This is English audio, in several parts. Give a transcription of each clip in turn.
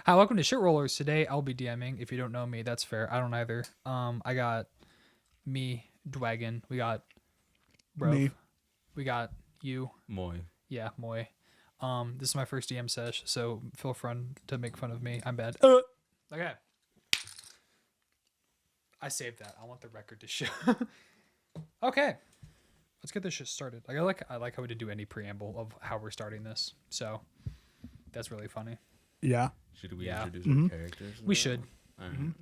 Hi, welcome to Shit Rollers. Today I'll be DMing. If you don't know me, that's fair. I don't either. I got me, Dwagon. We got Bro. Me. We got you. Moy. Yeah, Moy. This is my first DM sesh, so feel free to make fun of me. I'm bad. Okay. I saved that. I want the record to show. Okay. Let's get this shit started. I like how we didn't do any preamble of how we're starting this. So that's really funny. Yeah. Should we Yeah. introduce Mhm. our characters? We should. Alright. Mhm.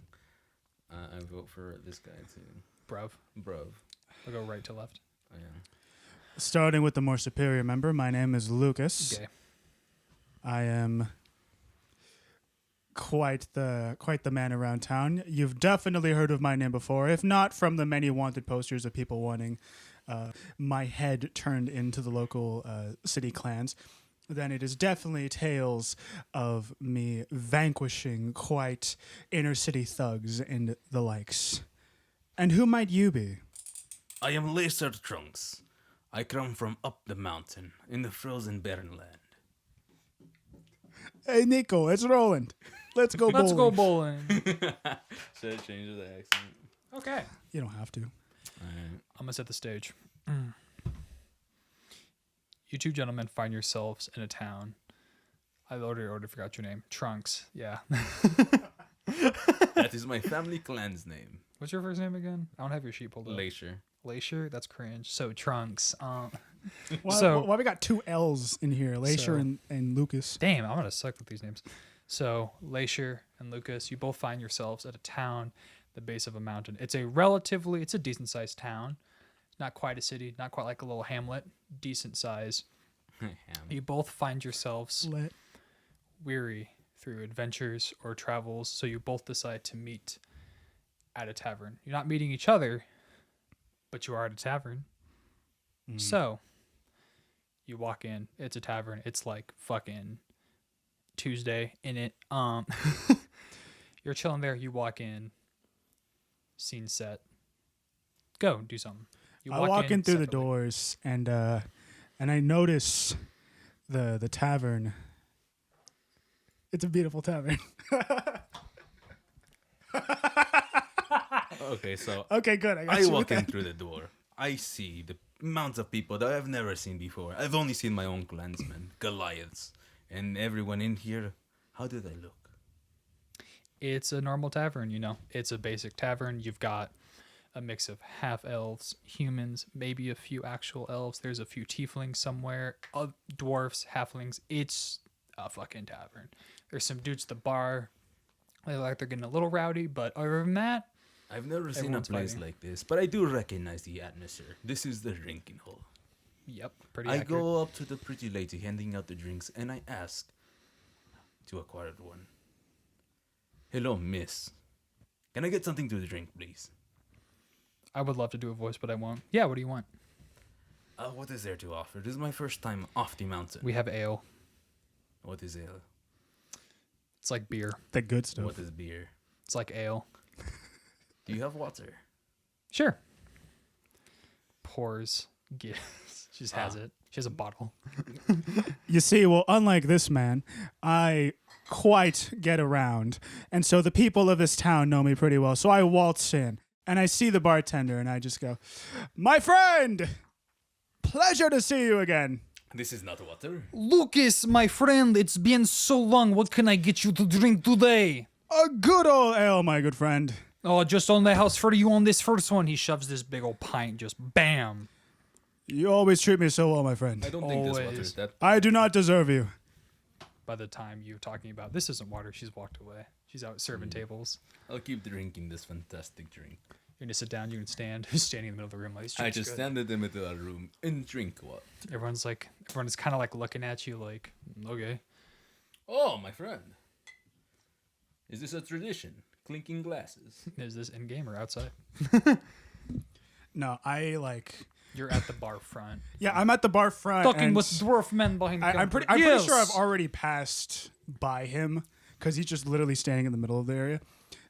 I vote for this guy too. Bruv. Bro. I'll go right to left. Oh, yeah. Starting with the more superior member, my name is Lucas. Okay. I am quite the man around town. You've definitely heard of my name before, if not from the many wanted posters of people wanting my head turned into the local city clans. Then it is definitely tales of me vanquishing quite inner city thugs and the likes. And who might you be? I am Laser Trunks. I come from up the mountain in the frozen barren land. Hey Nico, it's Roland. Let's go bowling. Let's go bowling. Should I change the accent? Okay. You don't have to. Alright. I'm gonna set the stage. You two gentlemen find yourselves in a town. I already forgot your name. Trunks. Yeah. That is my family clan's name. What's your first name again? I don't have your sheet pulled up. Laser. Glacier? That's cringe. So Trunks. Why, So- why we got two L's in here, Lacer So- and Lucas? Damn, I'm gonna suck with these names. So Glacier and Lucas, you both find yourselves at a town, the base of a mountain. It's a decent sized town. Not quite a city, not quite like a little hamlet. Decent size. Ham. You both find yourselves Lit. weary through adventures or travels, so you both decide to meet at a tavern. You're not meeting each other, but you are at a tavern. So you walk in, it's a tavern. It's like fucking Tuesday in it. You're chilling there, you walk in, scene set. Go, do something. You I walk in through the separately. doors and I notice the tavern. It's a beautiful tavern. Okay, so Okay, good. I got I you walk with in that. through the door. I see the amounts of people that I've never seen before. I've only seen my own clansmen, Goliaths, and everyone in here. How do they look? It's a normal tavern, you know. It's a basic tavern. You've got a mix of half elves, humans, maybe a few actual elves. There's a few tieflings somewhere, dwarfs, halflings. It's a fucking tavern. There's some dudes at the bar. They look like they're getting a little rowdy, but other than that, I've never seen a Everyone's place fighting. like this, but I do recognize the atmosphere. This is the drinking hall. yep, pretty I accurate. go up to the pretty lady handing out the drinks and I ask to acquire one. Hello, miss. Can I get something to drink, please? I would love to do a voice, but I won't. Yeah, what do you want? What is there to offer? This is my first time off the mountain. We have ale. What is ale? It's like beer. The good stuff. What is beer? It's like ale. Do you have water? Sure. Pours. Gives. She just has it. She has a bottle. You see, well, unlike this man, I quite get around. And so the people of this town know me pretty well. So I waltz in and I see the bartender and I just go, "My friend, pleasure to see you again." This is not water. Lucas, my friend, it's been so long. What can I get you to drink today? A good old ale, my good friend. Oh, just on the house for you on this first one. He shoves this big old pint, just bam. You always treat me so well, my friend. I don't think this water Always. is that. I do not deserve you. By the time you're talking about this isn't water, she's walked away. She's out serving tables. I'll keep drinking this fantastic drink. You're gonna sit down, you can stand. Who's standing in the middle of the room like this I drink's just good. stand in the middle of the room and drink what? Everyone is kind of like looking at you like, okay. Oh, my friend. Is this a tradition? Clinking glasses. Is this in game or outside? No, You're at the bar front. yeah, I'm at the bar front. Talking and with dwarf men behind I'm counter. pretty Yes! sure I've already passed by him because he's just literally standing in the middle of the area.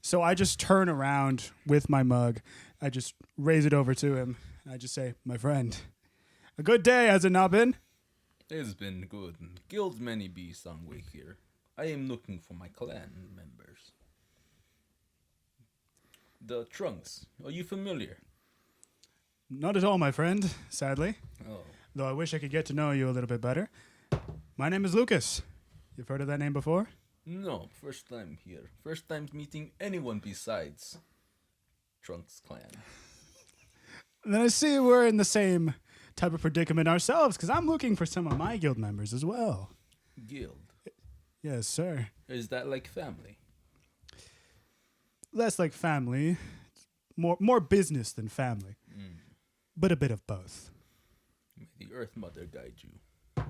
So I just turn around with my mug. I just raise it over to him. I just say, "My friend, a good day, has it not been?" It's been good. Killed many beasts on way here. I am looking for my clan members. The Trunks. Are you familiar? Not at all, my friend, sadly. Oh. Though I wish I could get to know you a little bit better. My name is Lucas. You've heard of that name before? No, first time here. First time meeting anyone besides Trunks clan. Then I see we're in the same type of predicament ourselves, because I'm looking for some of my guild members as well. Guild. Yes, sir. Is that like family? Less like family, more business than family, but a bit of both. May the Earth Mother guide you.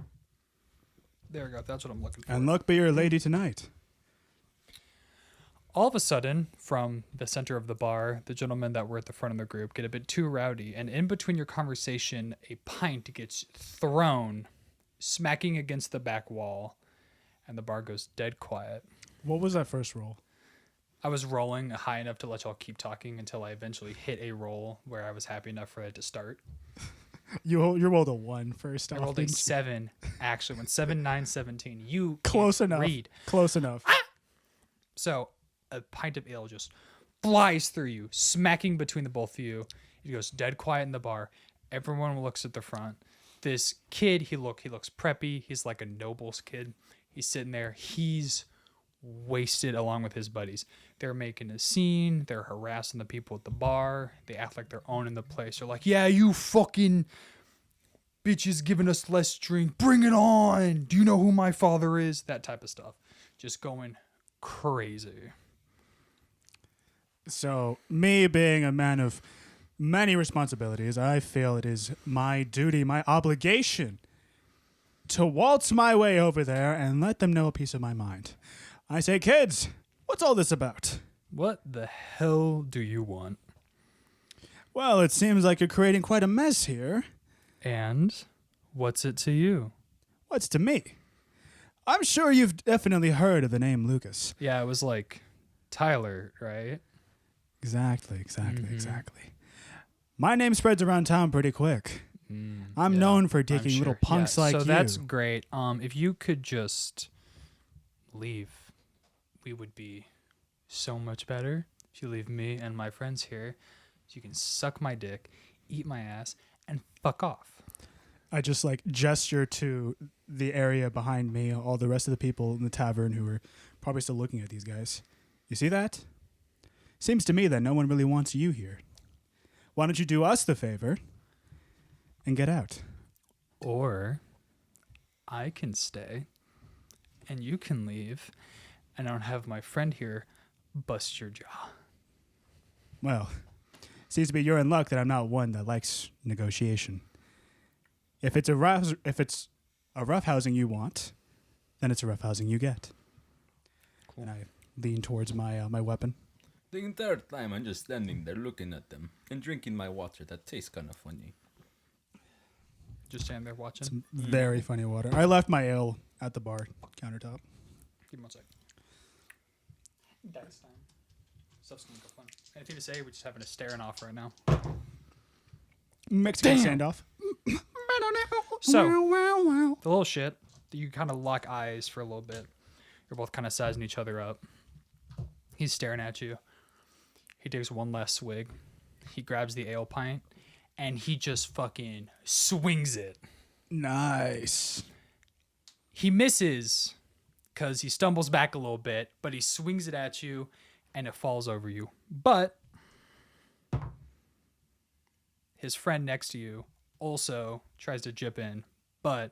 There we go. That's what I'm looking for. And luck be your lady tonight. All of a sudden, from the center of the bar, the gentlemen that were at the front of the group get a bit too rowdy, and in between your conversation, a pint gets thrown, smacking against the back wall, and the bar goes dead quiet. What was that first roll? I was rolling high enough to let y'all keep talking until I eventually hit a roll where I was happy enough for it to start. You rolled a 1 first. I off, rolled a didn't you? 7, actually. When 7, 9, 17. You Close can't enough. read. Close enough. So a pint of ale just flies through you, smacking between the both of you. It goes dead quiet in the bar. Everyone looks at the front. This kid, he looks preppy. He's like a noble's kid. He's sitting there. He's wasted along with his buddies. They're making a scene. They're harassing the people at the bar. They act like they're owning the place. They're like, yeah, you fucking bitches giving us less drink. Bring it on. Do you know who my father is? That type of stuff. Just going crazy. So, me being a man of many responsibilities, I feel it is my duty, my obligation to waltz my way over there and let them know a piece of my mind. I say, kids, what's all this about? What the hell do you want? Well, it seems like you're creating quite a mess here. And what's it to you? What's to me? I'm sure you've definitely heard of the name Lucas. Yeah, it was like Tyler, right? Exactly. My name spreads around town pretty quick. I'm known for taking little punks like you. So that's great. If you could just leave, we would be so much better. If you leave me and my friends here, so you can suck my dick, eat my ass, and fuck off. I just like gesture to the area behind me, all the rest of the people in the tavern who are probably still looking at these guys. You see that? Seems to me that no one really wants you here. Why don't you do us the favor and get out? Or I can stay and you can leave and I don't have my friend here bust your jaw. Well, seems to be you're in luck that I'm not one that likes negotiation. If it's a rough housing you want, then it's a rough housing you get. Cool. And I lean towards my my weapon. The entire time I'm just standing there looking at them and drinking my water that tastes kind of funny. Just standing there watching. Some very funny water. I left my ale at the bar countertop. Give me 1 sec. Dice time. Stuff's gonna go fun. Anything to say? We're just having a staring off right now. Mexican standoff. So, the little shit, you kind of lock eyes for a little bit. You're both kind of sizing each other up. He's staring at you. He takes one last swig. He grabs the ale pint, and he just fucking swings it. Nice. He misses because he stumbles back a little bit, but he swings it at you, and it falls over you. But his friend next to you also tries to jip in, but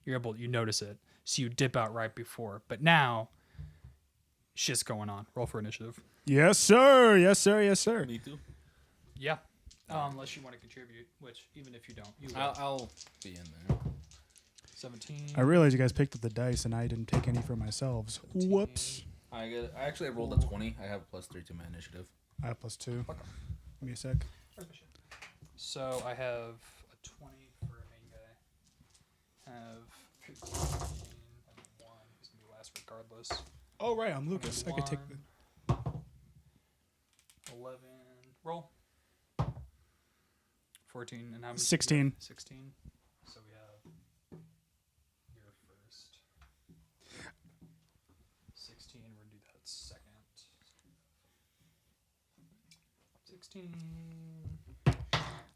you notice it. So you dip out right before. But now, shit's going on. Roll for initiative. Yes, sir. Yes, sir. Yes, sir. Me too. Yeah. Unless you want to contribute, which even if you don't, you will. I'll be in there. 17. I realized you guys picked up the dice and I didn't take any for myself. 17. Whoops. I actually rolled a 20. I have +3 to my initiative. I have +2. Okay. Give me a sec. So I have a 20 for a main guy. Have 15 and 1. He's going to be last regardless. Oh, right. I'm Lucas. I could take the... 11. Roll. 14. And how many? 16. 16. So we have your first. 16.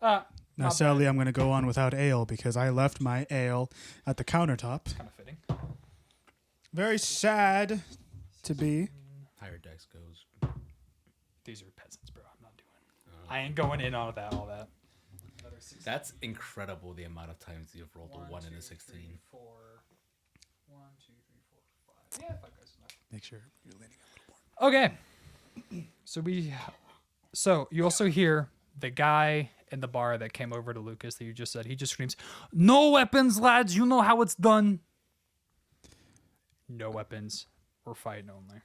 Now, Not sadly, I'm going to go on without ale because I left my ale at the countertop. kind of fitting. Very sad to be. Higher dex goes. These are peasants, bro. I'm not doing. I ain't going in on that. All that. Another 16. That's incredible. The amount of times you've rolled a 1 and a 16. 3, 4. 1, 2, 3, 4, 5. Yeah, 5 guys enough. Make sure you're leaning a little more. Okay. So you also hear the guy in the bar that came over to Lucas that you just said. He just screams, "No weapons, lads. You know how it's done." No weapons. We're fighting only.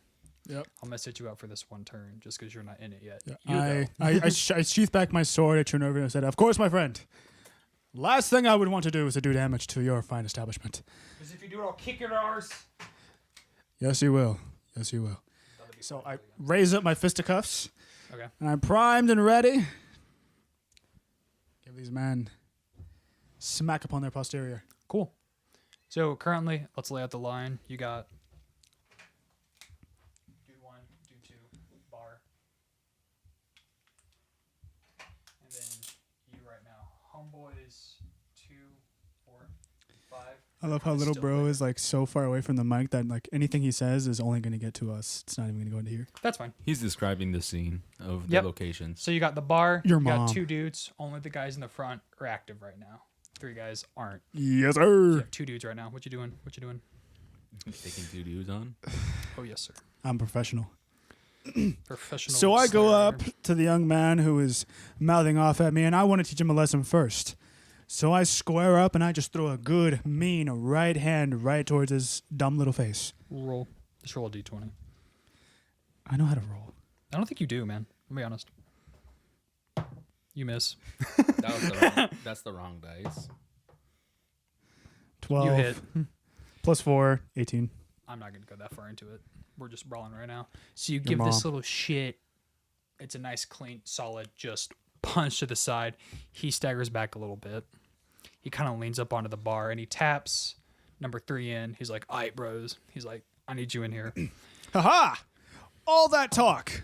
Yep. I'm gonna sit you out for this one turn just because you're not in it yet. Yeah. I sheath back my sword. I turn over and I said, "Of course, my friend. Last thing I would want to do is to do damage to your fine establishment." Because if you do it, I'll kick your arse. Yes, you will. Yes, you will. So I raise up my fisticuffs. Okay. And I'm primed and ready. Give these men smack upon their posterior. Cool. So currently, let's lay out the line. You got dude 1, dude 2, bar. And then you right now. Homeboys 2, 4, 5. I love how little Still bro there. is like so far away from the mic that like anything he says is only going to get to us. It's not even going to go into here. That's fine. He's describing the scene of the Yep. locations. So you got the bar. Your you mom. got 2 dudes. Only the guys in the front are active right now. 3 guys aren't. Yes, You sir. have 2 dudes right now. What you doing? What you doing? Taking 2 dudes on. Oh yes, sir. I'm professional. Professional. So I go slayer. up to the young man who is mouthing off at me, and I want to teach him a lesson first. So I square up and I just throw a good, mean right hand right towards his dumb little face. Roll. Just roll a d20. I know how to roll. I don't think you do, man. I'll be honest. You miss. That's the wrong dice. 12 You hit. plus 4, 18. I'm not going to go that far into it. We're just brawling right now. So you give this little shit. It's a nice, clean, solid, just punch to the side. He staggers back a little bit. He kind of leans up onto the bar and he taps number 3 in. He's like, "All right, bros." He's like, "I need you in here." Haha! All that talk.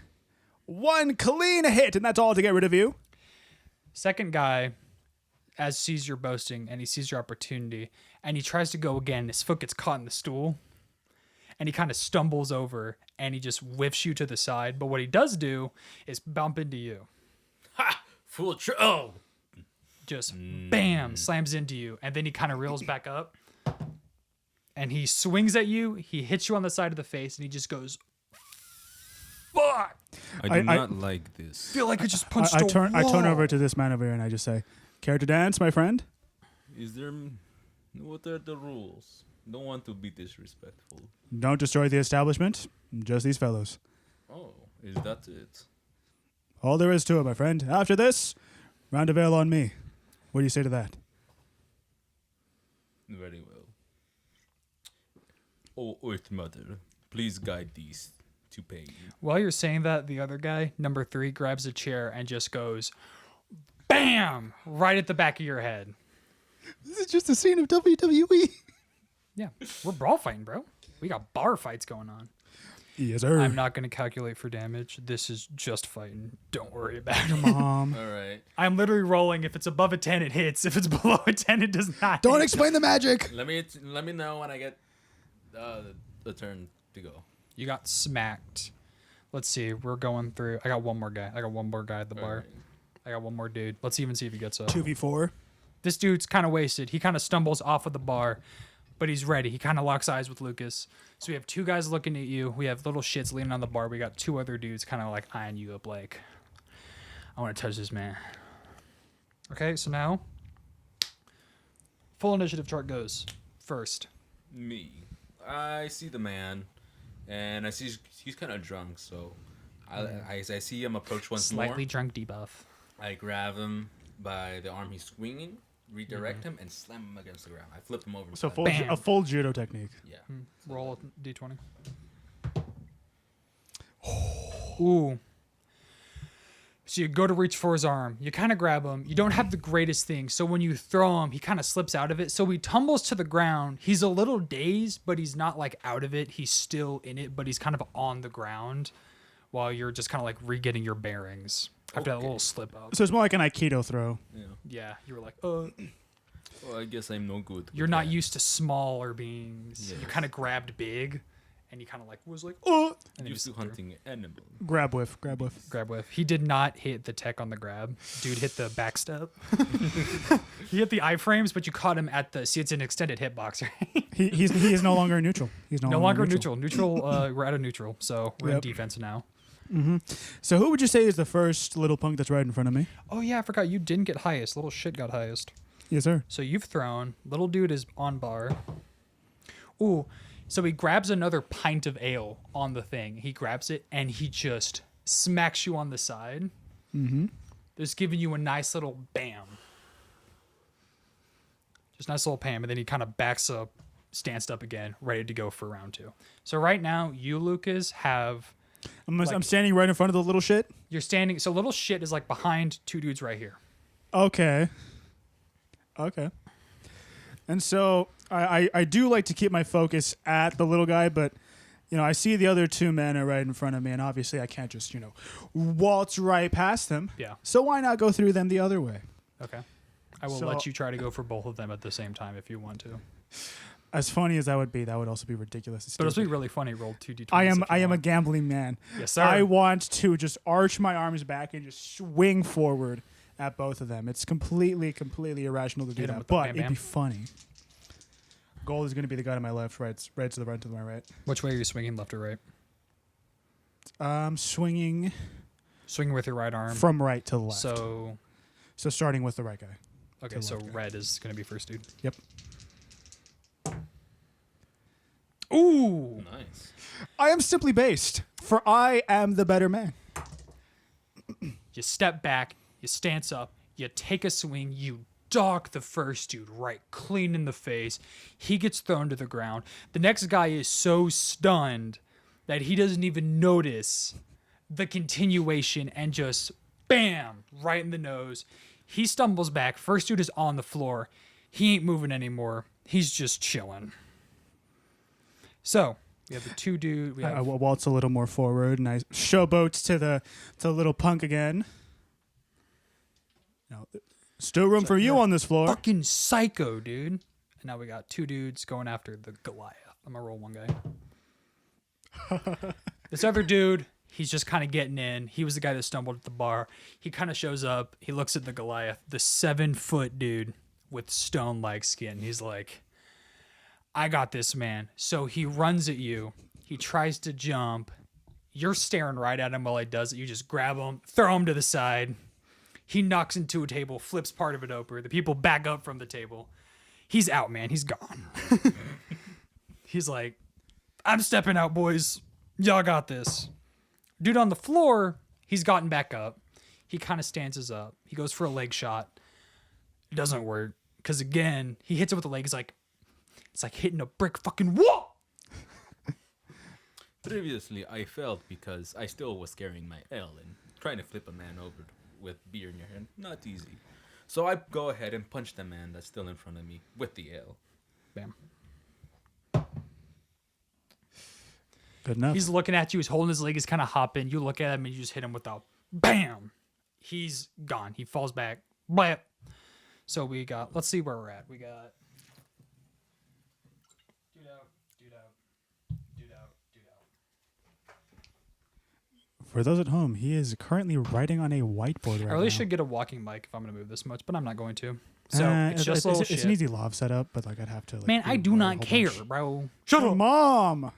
One clean hit, and that's all to get rid of you. Second guy, as sees your boasting and he sees your opportunity, and he tries to go again. His foot gets caught in the stool, and he kind of stumbles over, and he just whiffs you to the side. But what he does do is bump into you. Full oh! Just bam, slams into you, and then he kind of reels back up, and he swings at you. He hits you on the side of the face, and he just goes, "Fuck!" I do not like this. Feel like I just punched I a turn wall. over to this man over here, and I just say, "Care to dance, my friend?" Is there... What are the rules? Don't want to be disrespectful. Don't destroy the establishment. Just these fellows. Oh, is that it? All there is to it, my friend. After this, round of ale on me. What do you say to that? Very well. Oh, Earth Mother, please guide these to pay you. While you're saying that, the other guy, number 3, grabs a chair and just goes, BAM! Right at the back of your head. This is just a scene of WWE. Yeah, we're brawl fighting, bro. We got bar fights going on. Yes, sir. I'm not going to calculate for damage. This is just fighting. Don't worry about it. Mom. All right. I'm literally rolling. If it's above a 10, it hits. If it's below a 10, it does not Don't hit. explain the magic. Let me know when I get the turn to go. You got smacked. Let's see. We're going through. I got one more guy. At the bar. Alright. I got one more dude. Let's even see if he gets up. 2v4. This dude's kind of wasted. He kind of stumbles off of the bar, but he's ready. He kind of locks eyes with Lucas. So we have 2 guys looking at you. We have little shits leaning on the bar. We got 2 other dudes kind of like eyeing you up like, I want to touch this man. Okay, so now, full initiative chart goes first. Me. I see the man, and I see he's kind of drunk, so I see him approach once Slightly more. drunk debuff. I grab him by the arm he's swinging, redirect him, and slam him against the ground. I flip him over. So slam him. a full judo technique. Yeah. Roll a d20. Ooh. So you go to reach for his arm. You kind of grab him. You don't have the greatest thing. So when you throw him, he kind of slips out of it. So he tumbles to the ground. He's a little dazed, but he's not like out of it. He's still in it, but he's kind of on the ground while you're just kind of like re-getting your bearings after that Okay. little slip up. So it's more like an Aikido throw. Yeah. Yeah, you were like, Well, I guess I'm no good. you're with not that. used to smaller beings. You Yes. kind of grabbed big, and you kind of like was like, oh, and then you Used to slipped through. hunting animals. Grab whiff, grab whiff. Grab whiff. He did not hit the tech on the grab. Dude hit the back step. He hit the iframes, but you caught him at the. See, it's an extended hitbox, right? He is no longer neutral. He's no, No longer neutral. Neutral. We're out of neutral, so we're in Yep. defense now. So who would you say is the first little punk that's right in front of me? Oh yeah, I forgot you didn't get highest. Little shit got highest. Yes, sir. So you've thrown. Little dude is on bar. Ooh. So he grabs another pint of ale on the thing. He grabs it and he just smacks you on the side. Mm-hmm. Just giving you a nice little bam. Just nice little bam, and then he kind of backs up, stands up again, ready to go for round 2. So right now, you, Lucas, have I'm standing right in front of the little shit. you're standing. So little shit is like behind 2 dudes right here. Okay. And so I do like to keep my focus at the little guy, but I see the other 2 men are right in front of me, and obviously I can't just waltz right past them. Yeah. So why not go through them the other way? Okay. I will So- let you try to go for both of them at the same time if you want to. As funny as that would be, that would also be ridiculous. and But it'll be stupid. really funny. Roll 2d20. I am a gambling man. Yes, sir. I want to just arch my arms back and just swing forward at both of them. It's completely irrational to do Hit 'em that, with the but bam it'd bam. be funny. Gold is going to be the guy to my left, right to the right, to my right. Which way are you swinging, left or right? Swinging Swinging with your right arm. from right to left. So So starting with the right guy. okay, To so left guy. red is gonna be first, dude. Yep. Ooh. Nice. I am simply based, for I am the better man. You step back, you stance up, you take a swing, you dock the first dude right clean in the face. He gets thrown to the ground. The next guy is so stunned that he doesn't even notice the continuation and just bam, right in the nose. He stumbles back. First dude is on the floor. He ain't moving anymore. He's just chilling. So, we have the 2 dude. We I have waltz a little more forward, and I showboat to the little punk again. Still room for you on this floor. fucking psycho, dude. And now we got 2 dudes going after the Goliath. I'm gonna roll one guy. This other dude, he's just kind of getting in. He was the guy that stumbled at the bar. He kind of shows up. He looks at the Goliath, the 7-foot dude with stone-like skin. He's like, I got this, man. So he runs at you. He tries to jump. You're staring right at him while he does it. You just grab him, throw him to the side. He knocks into a table, flips part of it over. The people back up from the table. He's out, man. He's gone. He's like, I'm stepping out, boys. Y'all got this. Dude on the floor, he's gotten back up. He kind of stances up. He goes for a leg shot. It doesn't work. Because again, he hits it with the leg. It's like hitting a brick fucking wall. Previously, I failed because I still was carrying my L and trying to flip a man over with beer in your hand. Not easy. So I go ahead and punch the man that's still in front of me with the L. Bam. Good enough. He's looking at you. He's holding his leg. He's kind of hopping. You look at him and you just hit him with a bam. He's gone. He falls back. Blam. So we got, let's see where we're at. We got dude out, dude out, dude out, dude out. For those at home, he is currently writing on a whiteboard right I really now. should get a walking mic if I'm going to move this much, but I'm not going to. So it's just a little it's shit. an easy lob setup, but I'd have to. Man, I do not care, bro. Shut up, Mom.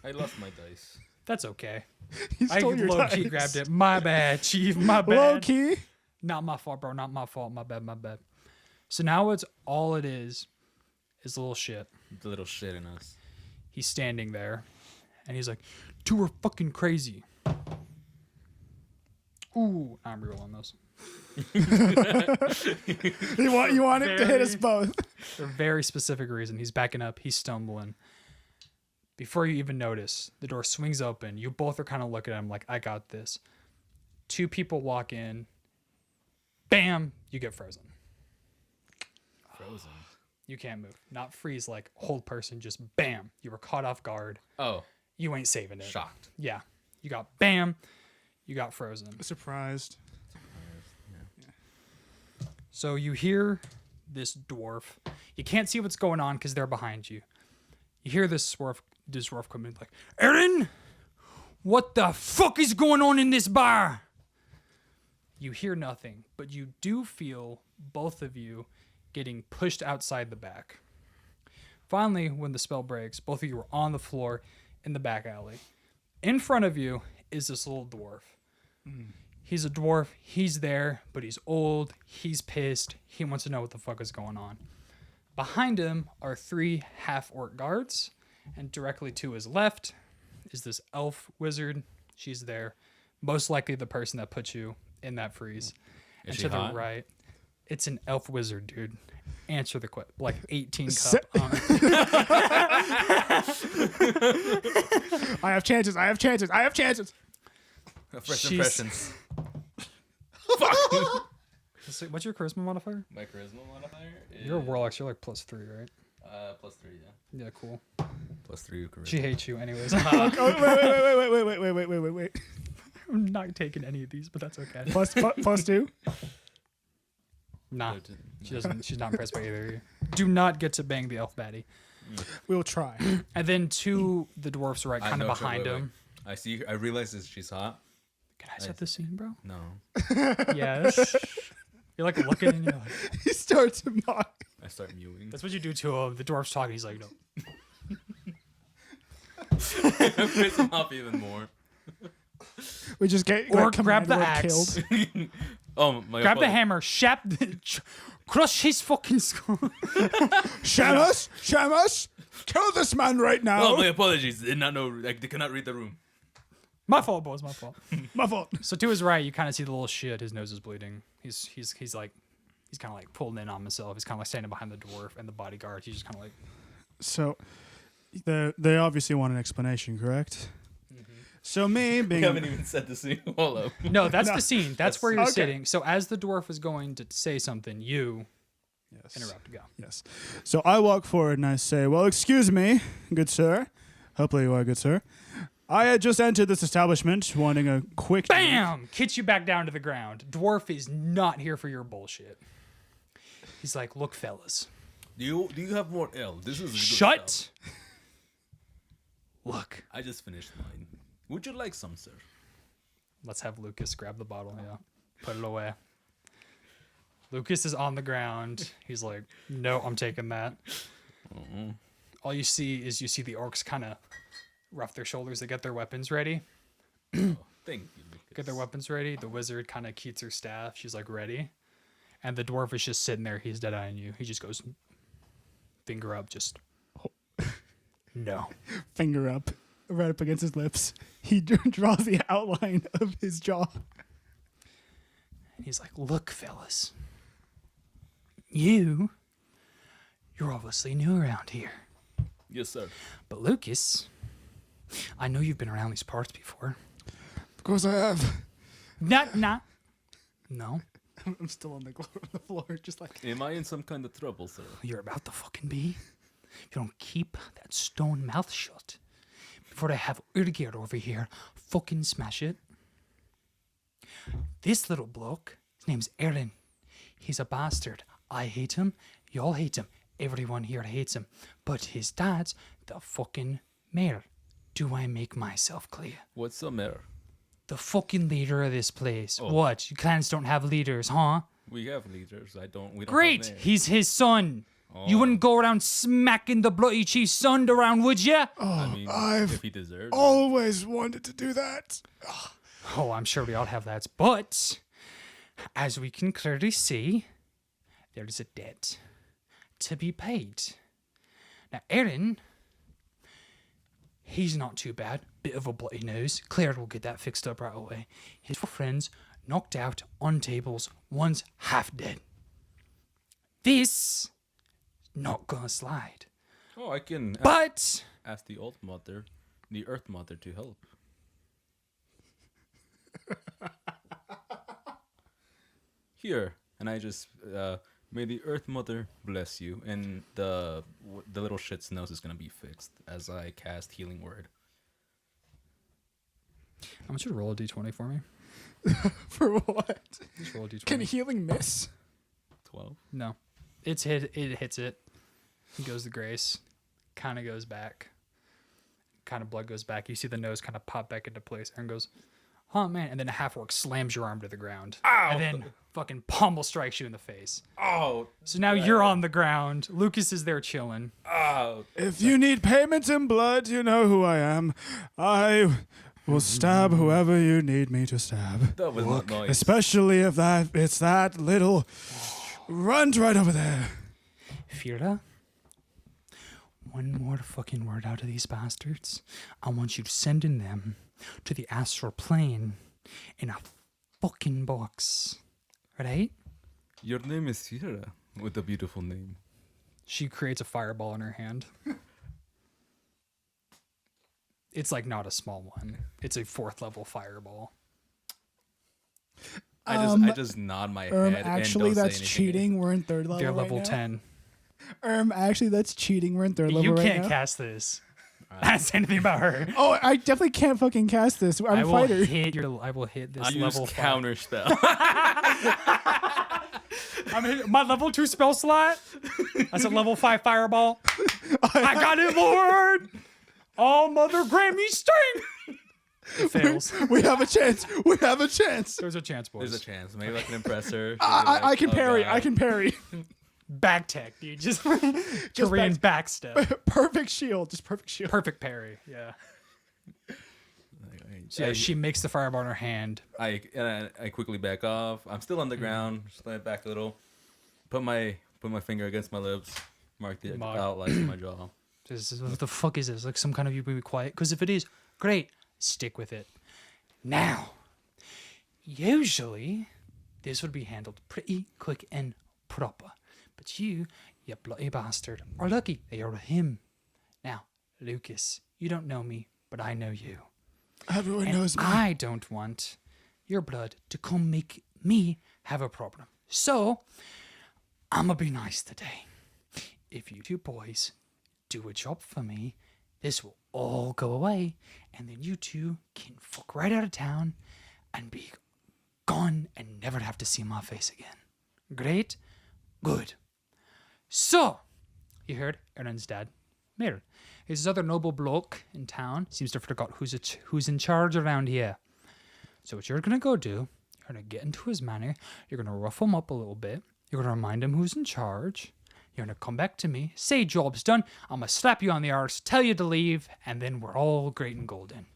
I lost my dice. That's okay. He I stole your low-key dice. grabbed it. My bad, Chief. My bad. Low key. Not my fault, bro. Not my fault. My bad. My bad. So now it's all it is a little shit. The little shit in us. He's standing there, and he's like, "2 are fucking crazy." Ooh, I'm rerolling those. You want him to hit us both. For a very specific reason. He's backing up. He's stumbling. Before you even notice, the door swings open. You both are kind of looking at him like, I got this. 2 people walk in. Bam! You get frozen. Frozen. You can't move. Not freeze like hold person, just bam. You were caught off guard. Oh. You ain't saving it. Shocked. Yeah. You got bam. You got frozen. Surprised. So you hear this dwarf. You can't see what's going on because they're behind you. You hear this dwarf come in like, Aaron, what the fuck is going on in this bar? You hear nothing, but you do feel both of you getting pushed outside the back. Finally, when the spell breaks, both of you are on the floor in the back alley. In front of you is this little dwarf. He's a dwarf. He's there, but he's old. He's pissed. He wants to know what the fuck is going on. Behind him are 3 half-orc guards, and directly to his left is this elf wizard. She's there. Most likely the person that put you in that freeze. Is And she to hot? the right, it's an elf wizard, dude. Answer the question. Like 18 Se- cup. I have chances. I have chances. I have chances. First She's- impressions. What's your charisma modifier? My charisma modifier is You're a warlock, so you're like +3, right? +3, yeah. Yeah, cool. +3 charisma. She hates you anyways. Oh, wait. I'm not taking any of these, but that's okay. Plus 2. Nah, she doesn't. She's not impressed by either of you. Do not get to bang the elf baddie. We'll try. And then to the dwarf's right, kind of know, behind wait, him. I see her. I realize that she's hot. Can I set the scene, bro? No. Yes. You're like looking and you're like, He starts to mock. I start mewing. that's what you do to him. The dwarf's talking. He's like, no. Piss him off even more. We just get Or like, grab the command word axe. Killed. Oh my! Grab the apologies. hammer, crush his fucking skull. Shamus, kill this man right now. Oh, my apologies. Did not know. Like, they cannot read the room. My fault, boys. My fault. My fault. So to his right, you kind of see the little shit. His nose is bleeding. He's kind of like pulling in on himself. He's kind of like standing behind the dwarf and the bodyguard. He's just kind of like, So, they obviously want an explanation, correct? So me We being haven't even said the scene. Hold up. no, that's the scene. That's where you're Okay. sitting. So as the dwarf is going to say something, you yes. interrupt. Go. Yes. So I walk forward and I say, "Well, excuse me, good sir. Hopefully you are, good sir. I had just entered this establishment wanting a quick drink." Bam! Kicks you back down to the ground. Dwarf is not here for your bullshit. He's like, look, fellas. Do you have more ale? This is good stuff. Shut. Look. I just finished mine. Would you like some, sir? Let's have Lucas grab the bottle. Yeah. Put it away. Lucas is on the ground. He's like, no, I'm taking that. All you see is the orcs kind of rough their shoulders. They get their weapons ready. Thank you. Lucas. Get their weapons ready. The wizard kind of keeps her staff. She's like ready. And the dwarf is just sitting there. He's dead eyeing you. He just goes, finger up, just no. Finger up, right up against his lips. He draws the outline of his jaw. And he's like, look, fellas. You're obviously new around here. Yes, sir. But Lucas, I know you've been around these parts before. Of course I have. Nah. No, I'm still on the floor, just like. Am I in some kind of trouble, sir? you're about to fucking be. If you don't keep that stone mouth shut before I have Urgir over here fucking smash it. This little bloke, his name's Aaron. He's a bastard. I hate him. Y'all hate him. Everyone here hates him. But his dad's the fucking mayor. Do I make myself clear? What's the matter? The fucking leader of this place. Oh. What? You clans don't have leaders, huh? We have leaders. We don't. Great. Have names. He's his son. You wouldn't go around smacking the bloody chief's son around, would ya? I mean, I've if he deserves it. always wanted to do that. Oh, I'm sure we all have that. But as we can clearly see, there is a debt to be paid. Now, Aaron, he's not too bad. Bit of a bloody nose. Claire will get that fixed up right away. His four friends knocked out on tables. One's half dead. This not gonna slide. Oh, I can But ask the Earth Mother to help. Here, and I just may the Earth Mother bless you, and the little shit's nose is gonna be fixed as I cast Healing Word. I want you to roll a d20 for me. For what? Just roll a d20. Can healing miss? 12. No. It hits it. He goes to grace. Kind of goes back. Kind of blood goes back. You see the nose kind of pop back into place. Aaron goes, oh man. And then a half-orc slams your arm to the ground. Ow! And then fucking pummel strikes you in the face. Oh. So now you're on the ground. Lucas is there chilling. Oh. If you need payment in blood, you know who I am. I will stab whoever you need me to stab. That was not nice. Especially if it's that little runt right over there. Fira, one more fucking word out of these bastards. I want you sending them to the astral plane in a fucking box. Right? Your name is Sierra, with a beautiful name. She creates a fireball in her hand. It's like not a small one. It's a 4th level fireball. I just nod my head. Actually, and don't that's say anything. cheating. We're in 3rd level. They're right level now. 10. Actually, that's cheating. We're in 3rd level You right can't now. cast this. I didn't say anything about her. Oh, I definitely can't fucking cast this. I'm I a will fighter. I will hit this I use level 5. counter spell. I'm hitting my level 2 spell slot. That's a level 5 fireball. I got it, Lord. Oh, Mother Grammy sting. It fails. We have a chance. We have a chance. There's a chance, boys. There's a chance. Maybe I can impress her. I can parry. I can parry. Back tech, dude. Just Korean back step. Perfect shield. Just perfect shield. Perfect parry. Yeah. So yeah, she makes the fireball in her hand. I quickly back off. I'm still on the ground. Just let it back a little. Put my finger against my lips. Mark the outlines of my jaw. What the fuck is this? Like some kind of you be quiet? Because if it is, great. Stick with it. Now, usually, this would be handled pretty quick and proper. But you bloody bastard, are lucky that you're with him. Now, Lucas, you don't know me, but I know you. Everyone And knows me. I don't want your blood to come make me have a problem. So, I'm going to be nice today. If you two boys do a job for me, this will all go away, and then you two can fuck right out of town and be gone and never have to see my face again. Great? Good. So, you heard Aaron's dad, Mir. He's this other noble bloke in town. Seems to have forgot who's in charge around here. So what you're going to go do, you're going to get into his manor. You're going to rough him up a little bit. You're going to remind him who's in charge. You're going to come back to me, say job's done. I'm going to slap you on the arse, tell you to leave, and then we're all great and golden.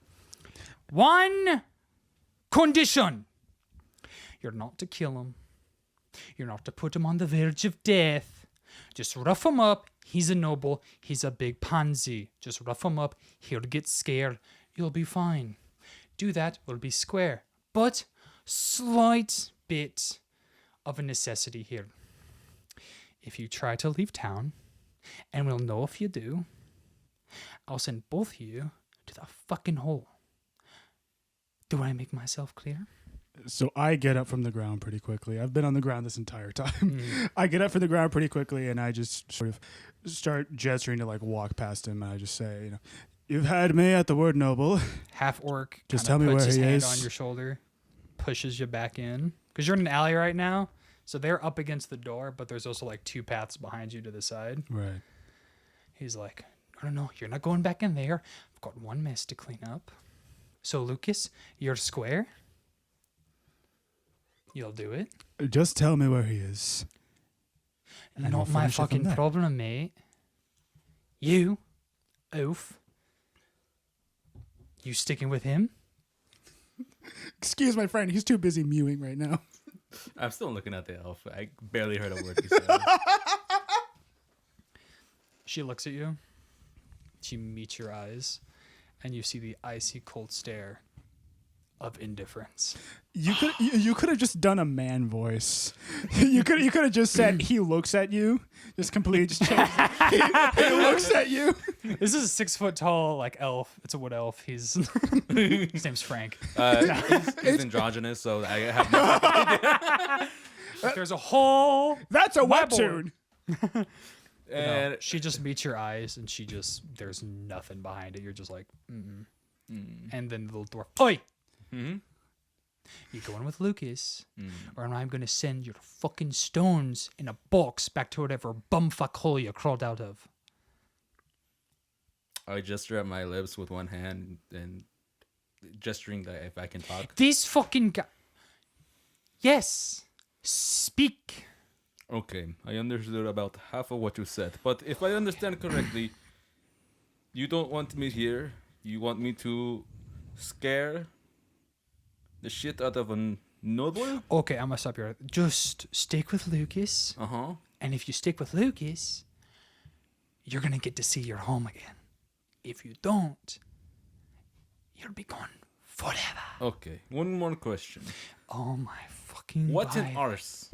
One condition. You're not to kill him. You're not to put him on the verge of death. Just rough him up. He's a noble. He's a big pansy. Just rough him up. He'll get scared. You'll be fine. Do that. We'll be square. But slight bit of a necessity here. If you try to leave town, and we'll know if you do, I'll send both of you to the fucking hole. Do I make myself clear? So I get up from the ground pretty quickly. I've been on the ground this entire time. I get up from the ground pretty quickly, and I just sort of start gesturing to like walk past him. And I just say, you've had me at the word noble. Half orc Just kinda tell me puts where his he hand is. on your shoulder, pushes you back in because you're in an alley right now. So they're up against the door, but there's also like 2 paths behind you to the side. Right. He's like, no, you're not going back in there. I've got one mess to clean up. So Lucas, you're square. You'll do it. Just tell me where he is. And Not we'll my finish it from fucking there. problem, mate. You, oof. You sticking with him? Excuse my friend. He's too busy mewing right now. I'm still looking at the elf. I barely heard a word he said. She looks at you. She meets your eyes, and you see the icy cold stare of indifference. You could have just done a man voice. You could have just said he looks at you. Just completely just changed. He looks at you. This is a 6 foot tall like elf. It's a wood elf. His name's Frank. He's androgynous, so I have no. There's a whole. That's a My webtoon. And She just meets your eyes, and there's nothing behind it. You're just like, and then the little dwarf. Oi, Mm-hmm. You going with Lucas, Mm. or I'm going to send your fucking stones in a box back to whatever bumfuck hole you crawled out of. I gesture at my lips with one hand and gesturing that if I can talk. This fucking guy. Yes. Speak. Okay, I understood about half of what you said, but if I understand correctly, you don't want me here. You want me to scare the shit out of a noble? Okay, I'm going to stop you. Just stick with Lucas. Uh-huh. And if you stick with Lucas, you're going to get to see your home again. If you don't, you'll be gone forever. Okay, one more question. Oh my fucking What's an Bible. arse?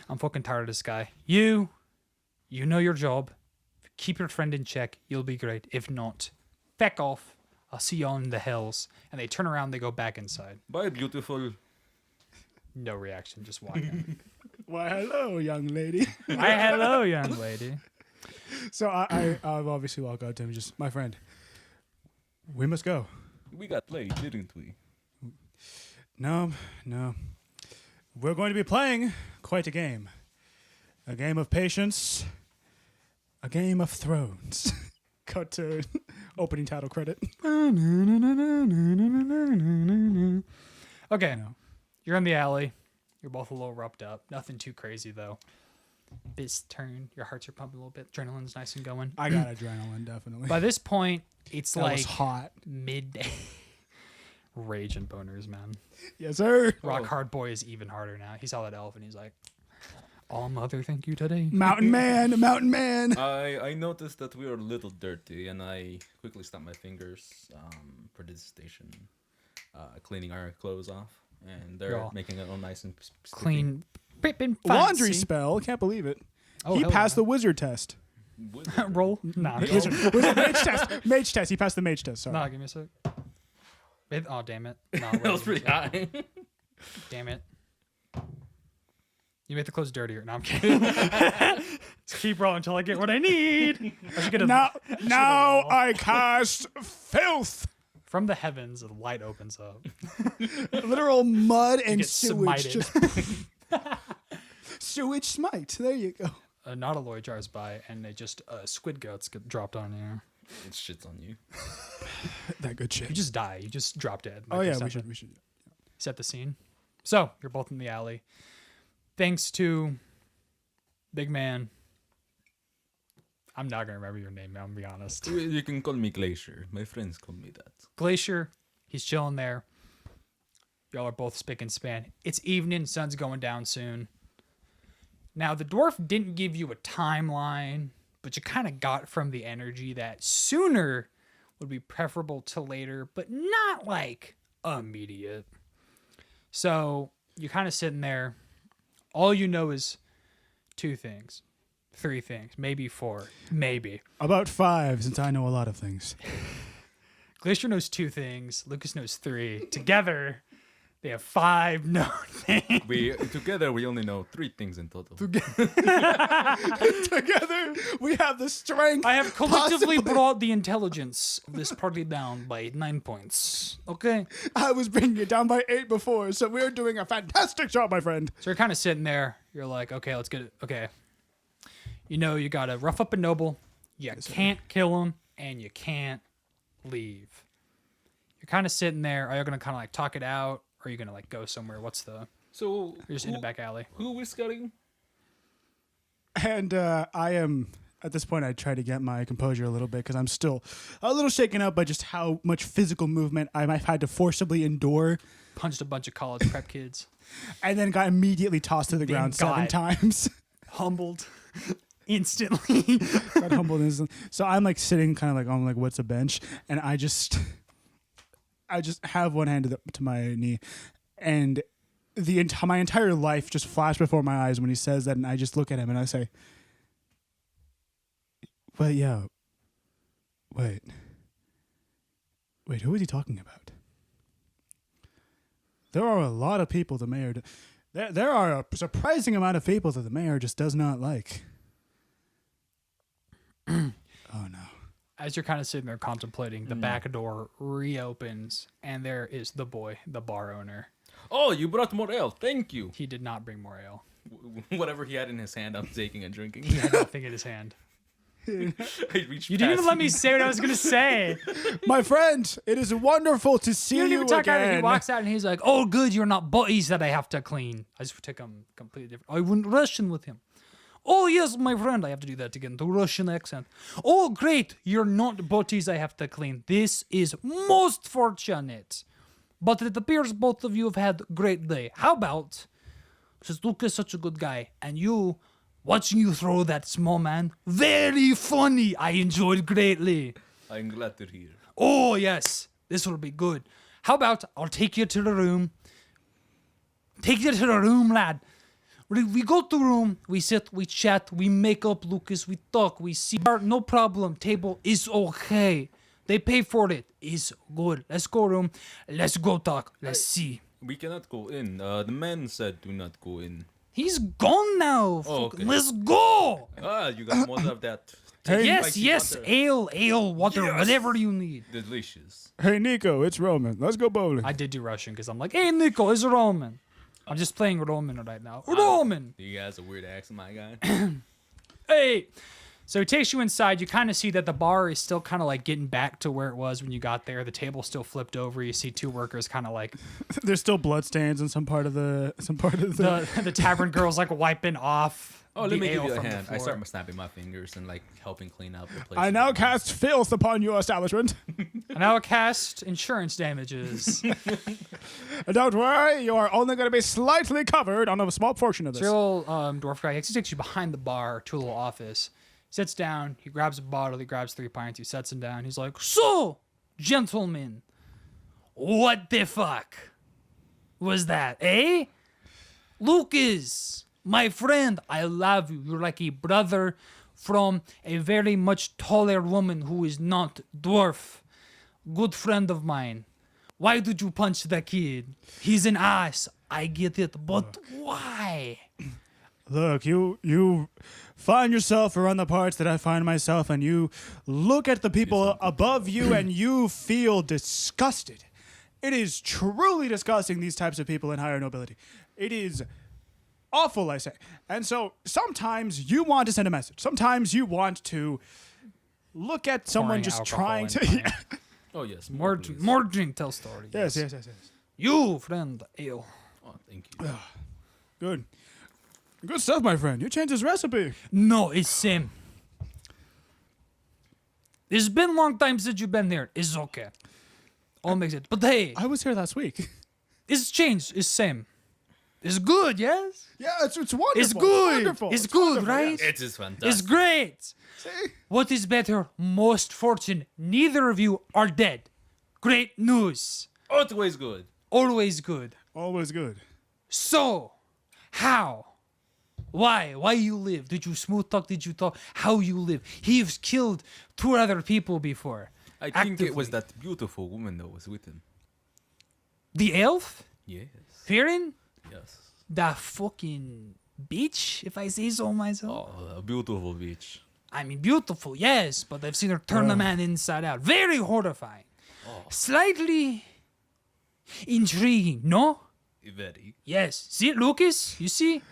I'm fucking tired of this guy. You know your job. Keep your friend in check. You'll be great. If not, feck off. I'll see you on the hills. And they turn around, they go back inside. Bye, beautiful. No reaction, just walking. Why, hello, young lady. Why, hello, young lady. So I've obviously walked out to him, just, my friend, we must go. We got played, didn't we? No. We're going to be playing quite a game. A game of patience. A game of thrones. Cut to opening title credit. Okay, you're in the alley. You're both a little roughed up. Nothing too crazy, though. This turn, your hearts are pumping a little bit. Adrenaline's nice and going. I got adrenaline, definitely. By this point, it's that like was hot. midday. Rage and boners, man. Yes, sir. Rock Hard Boy is even harder now. He saw that elf and he's like, "All mother, thank you today." Mountain man. I noticed that we were a little dirty, and I quickly snapped my fingers for this station, cleaning our clothes off, and they're Yeah. making it all nice and sticky. Clean, pippin' Laundry fancy. spell. Can't believe it. Oh, he hell passed yeah. the wizard test. Roll. Nah, go. Wizard mage test. Mage test. He passed the mage test. Sorry. Nah, give me a sec. Oh, damn it. Nah, That was wait, pretty high. damn it. You make the clothes dirtier. No, I'm kidding. Just keep rolling until I get what I need. I should get a, Now roll. I cast filth. From the heavens, a light opens up. Literal mud and get sewage. smited. Just sewage smite. There you go. A nautiloid jars by, and they just squid guts get dropped on you. It shits on you. That good shit. You just die. You just drop dead. Oh Like yeah, there's we should. set the scene. So you're both in the alley. Thanks to Big Man. I'm not gonna remember your name. I'm gonna be honest. You can call me Glacier. My friends call me that. Glacier. He's chilling there. Y'all are both spick and span. It's evening. Sun's going down soon. Now the dwarf didn't give you a timeline, but you kind of got from the energy that sooner would be preferable to later, but not like immediate. So you're kind of sitting there. All you know is 2 things, 3 things, maybe 4, maybe. About 5, since I know a lot of things. Glacier knows 2 things. Lucas knows 3. Together, they have 5 known things. Together we only know 3 things in total. Together, we have the strength. I have collectively possibly- brought the intelligence of this party down by 9 points. Okay? I was bringing it down by 8 before, so we're doing a fantastic job, my friend. So you're kind of sitting there. You're like, okay, let's get it. Okay. You know, you got to rough up a noble. You can't kill him, and you can't leave. You're kind of sitting there. Are you going to kind of like talk it out? Or are you going to like go somewhere? What's the... So You're just in the back alley. Who we're scouting? And I am, at this point, I try to get my composure a little bit because I'm still a little shaken up by just how much physical movement I've had to forcibly endure, Punched a bunch of college prep kids. and then got immediately tossed to the ground 7 God. times. Humbled. Instantly. Got humbled instantly. So I'm like sitting kind of like on like what's a bench, and I just have one hand to my knee, and my entire life just flashed before my eyes when he says that, and I just look at him and I say, "Well, yeah, wait, who is he talking about? There are a lot of people the mayor. There are a surprising amount of people that the mayor just does not like." Oh no. As you're kind of sitting there contemplating, the back door reopens, and there is the boy, the bar owner. Oh, you brought more ale. Thank you. He did not bring more ale. Whatever he had in his hand, I'm taking and drinking. He had nothing in his hand. I reached You didn't even past let me say what I was gonna say. My friend, it is wonderful to see You you, didn't even talk out. He again. walks out and he's like, "Oh, good, you're not butties that I have to clean." I just took him completely different. I went Russian with him. Oh yes, my friend. I have to do that to get into Russian accent. Oh great, you're not butties I have to clean. This is most fortunate. But it appears both of you have had a great day. How about, since Luke is such a good guy, and you, watching you throw that small man, very funny. I enjoyed greatly. I'm glad to hear. Oh, yes, this will be good. How about I'll take you to the room. Take you to the room, lad. We go to the room, we sit, we chat, we make up, Lucas, we talk, we see. No problem, table is okay. They pay for it. Is good. Let's go room. Let's go talk. Let's see. We cannot go in. The man said do not go in. He's gone now. Oh, okay. Let's go. Ah, you got more of that. Yes, spicy yes. water. Ale, water, Yes. whatever you need. Delicious. Hey, Nico, it's Roman. Let's go bowling. I did do Russian because I'm like, hey, Nico, it's Roman. I'm just playing Roman right now. Roman. You guys a weird accent, my guy. Hey. So he takes you inside. You kind of see that the bar is still kind of like getting back to where it was when you got there. The table's still flipped over. You see two workers kind of like There's still bloodstains in some part of the the tavern girl's like wiping off. Oh, let the me give ale you a from the hand. I floor. start snapping my fingers and like helping clean out the place. I now cast filth upon your establishment. And now cast insurance damages. Don't worry, you are only going to be slightly covered on a small portion of this. This little dwarf guy actually takes you behind the bar to a little office. Sits down. He grabs a bottle. He grabs 3 pints. He sets them down. He's like, "So, gentlemen, what the fuck was that, eh? Lucas, my friend, I love you. You're like a brother from a very much taller woman who is not dwarf. Good friend of mine. Why did you punch the kid? He's an ass. I get it, but why?" Look, you find yourself around the parts that I find myself, and you look at the people above you, and you feel disgusted. It is truly disgusting, these types of people in higher nobility. It is awful, I say. And so sometimes you want to send a message. Sometimes you want to look at someone Pouring just alcohol trying in to... mine. Oh yes, More drink, tell story. Yes. You, friend, ale. Oh, thank you. Good. Good stuff, my friend. You changed his recipe. No, it's same. It's been a long time since you've been there. It's okay. All makes it. But hey, I was here last week. it's changed. It's same. It's good, yes? Yeah, it's wonderful. It's good. Wonderful. It's good, wonderful, right? yes. It is fantastic. It's great. See? What is better? Most fortune. Neither of you are dead. Great news. Always good. Always good. Always good. So, how? Why you live? Did you smooth talk? Did you talk? How you live? He's killed 2 other people before. I think it was Actively. that beautiful woman that was with him. The elf? Yes. Fearing? Yes. The fucking beach, if I say so myself. Oh, a beautiful beach. I mean, beautiful, yes, but I've seen her turn the man inside out. Very horrifying. Slightly intriguing, no? Very. Yes. See it, Lucas? You see?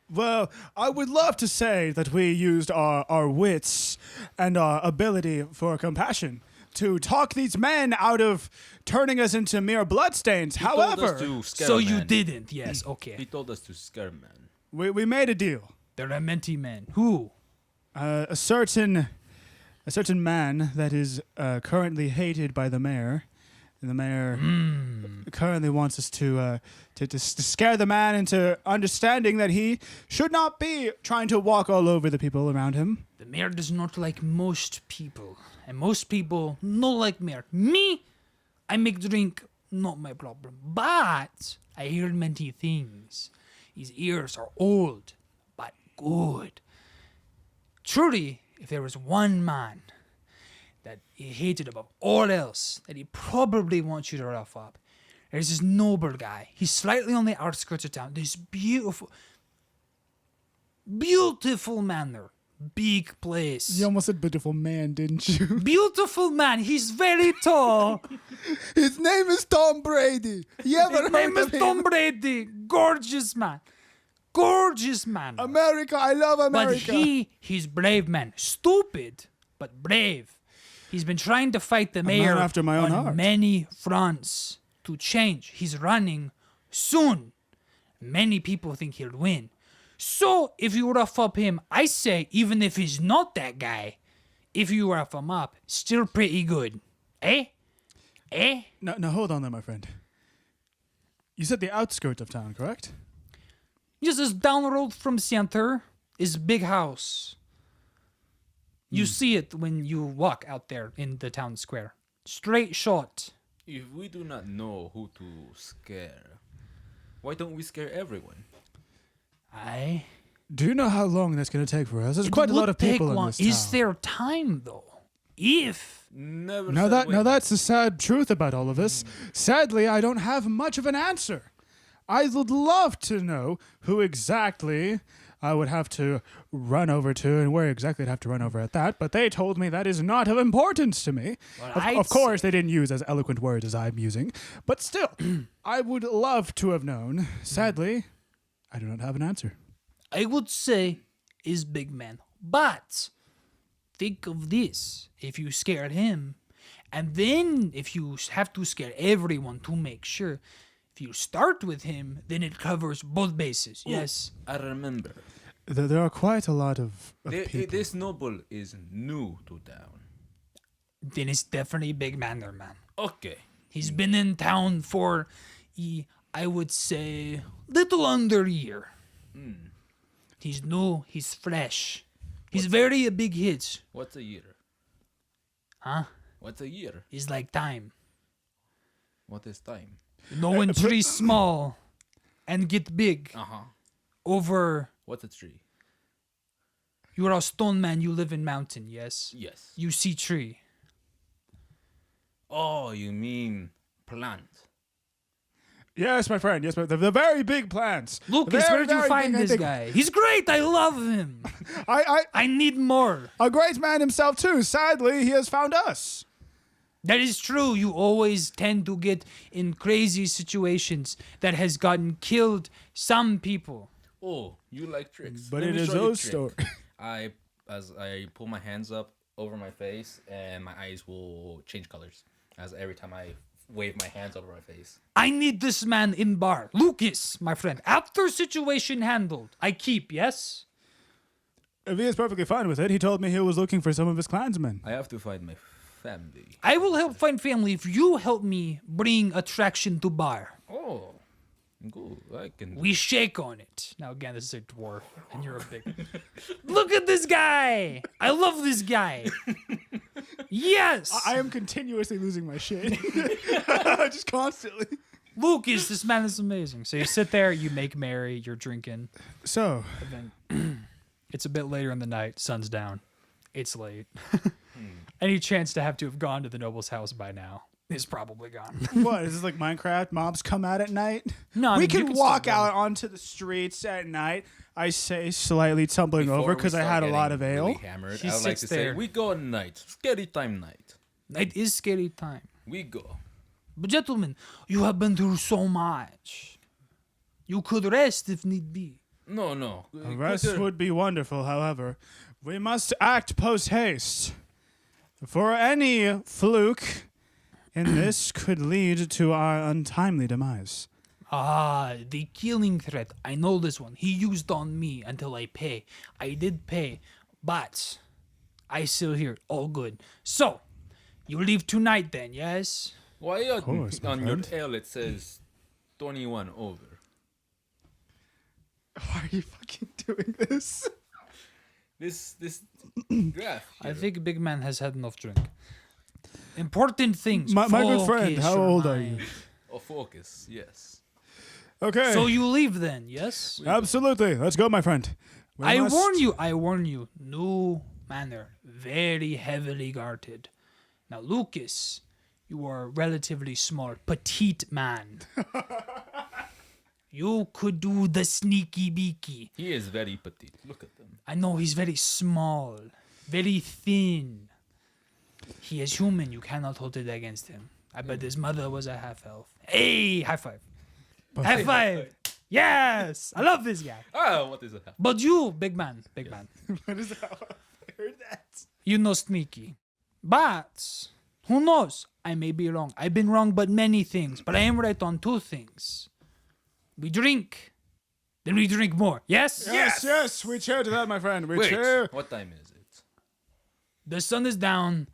Well, I would love to say that we used our wits and our ability for compassion to talk these men out of turning us into mere bloodstains. He told us However, to scare So a you man. didn't, yes, He okay. told us to scare man. we made a deal. They're a mentee men. Who? A certain man that is currently hated by the mayor. And the mayor currently wants us to scare the man into understanding that he should not be trying to walk all over the people around him. The mayor does not like most people. And most people not like mayor. Me, I make drink, not my problem. But I hear many things. His ears are old, but good. Truly, if there was one man that he hated above all else, that he probably wants you to rough up, there's this noble guy. He's slightly on the outskirts of town. This beautiful manner. Big place. You almost said beautiful man, didn't you? Beautiful man. He's very tall. His name is Tom Brady. You ever His heard name is of him? Tom Brady. Gorgeous man. Gorgeous man. America, I love But America. he's brave man. Stupid, but brave. He's been trying to fight the man mayor after my own on heart. many fronts to change. He's running soon. Many people think he'll win. So if you rough up him, I say even if he's not that guy, if you rough him up, still pretty good. Eh? Eh? No, hold on there, my friend. You said the outskirts of town, correct? Just as down the road from center is a big house. You see it when you walk out there in the town square. Straight shot. If we do not know who to scare, why don't we scare everyone? Aye. Do you know how long that's going to take for us? There's It quite a lot would of people take in long. this town. Is there time though? If Never. Now said when. that's the sad truth about all of this. Sadly, I don't have much of an answer. I would love to know who exactly I would have to run over to and where exactly I'd have to run over at that, but they told me that is not of importance to me. Well, Of I'd course, they didn't use as eloquent words as I'm using, but still, I would love to have known. Sadly, I do not have an answer. I would say is big man. But think of this. If you scared him, and then if you have to scare everyone to make sure, if you start with him, then it covers both bases. Yes. I remember. There are quite a lot of people. This noble is new to town. Then it's definitely big man there, man. Okay. He's been in town for, I would say, little under a year. He's new. He's fresh. He's very a big hit. What's a year? Huh? What's a year? It's like time. What is time? No one tree small and get big over. What's a tree? You're a stone man. You live in mountain. Yes. Yes. You see tree. Oh, you mean plant? Yes, my friend. Yes, but the very big plants. Lucas, Very, where did you very find big, I this think- guy? He's great. I love him. I need more. a great man himself too. Sadly, he has found us. That is true. You always tend to get in crazy situations that has gotten killed some people. Oh, you like tricks. But Let it me is show you a those trick. stories. As I pull my hands up over my face, and my eyes will change colors as every time I wave my hands over my face. I need this man in bar. Lucas, my friend. After situation handled, I keep, yes? If he is perfectly fine with it, he told me he was looking for some of his clansmen. I have to find my family. I will help find family if you help me bring attraction to bar. Oh, good. I can. We shake on it. Now again, this is a dwarf, and you're a big. Look at this guy! I love this guy. Yes, I am continuously losing my shit. Just constantly. Lucas, this man is amazing. So you sit there, you make merry, you're drinking. So, And then it's a bit later in the night. Sun's down. It's late. Any chance to have gone to the noble's house by now is probably gone. what? Is this like Minecraft? Mobs come out at night? No, I we mean, you can can walk still go. out onto the streets at night. I say, slightly tumbling over because I had a lot of ale. Really hammered, He I would like sits to there. say, we go at night. Scary time night. It is scary time. We go. But gentlemen, you have been through so much. You could rest if need be. No. A rest would be wonderful, however. We must act post-haste. For any fluke in this could lead to our untimely demise. Ah, the killing threat. I know this one. He used on me until I pay. I did pay, but I still here. All good. So, you leave tonight then, yes? Why on, course, my on your friend. tail it says 21 over? Why are you fucking doing this? This graph. I here. think Big Man has had enough drink. Important things. My good friend, Focus how your old are you? mind. Oh, focus. Yes. Okay. So you leave then, yes? Absolutely. Let's go, my friend. We must- I warn you. New manor. Very heavily guarded. Now, Lucas, you are a relatively small, petite man. You could do the sneaky beaky. He is very petite. Look at them. I know he's very small, very thin. He is human. You cannot hold it against him. I bet his mother was a half elf. Hey, high five. High five. Yes. I love this guy. Oh, what is it? But you, big man. What is that? I heard that. You know sneaky. But who knows? I may be wrong. I've been wrong but many things. But I am right on 2 things. We drink. Then we drink more. Yes? Yes. We cheer to that, my friend. We Wait, cheer. what time is it? The sun is down.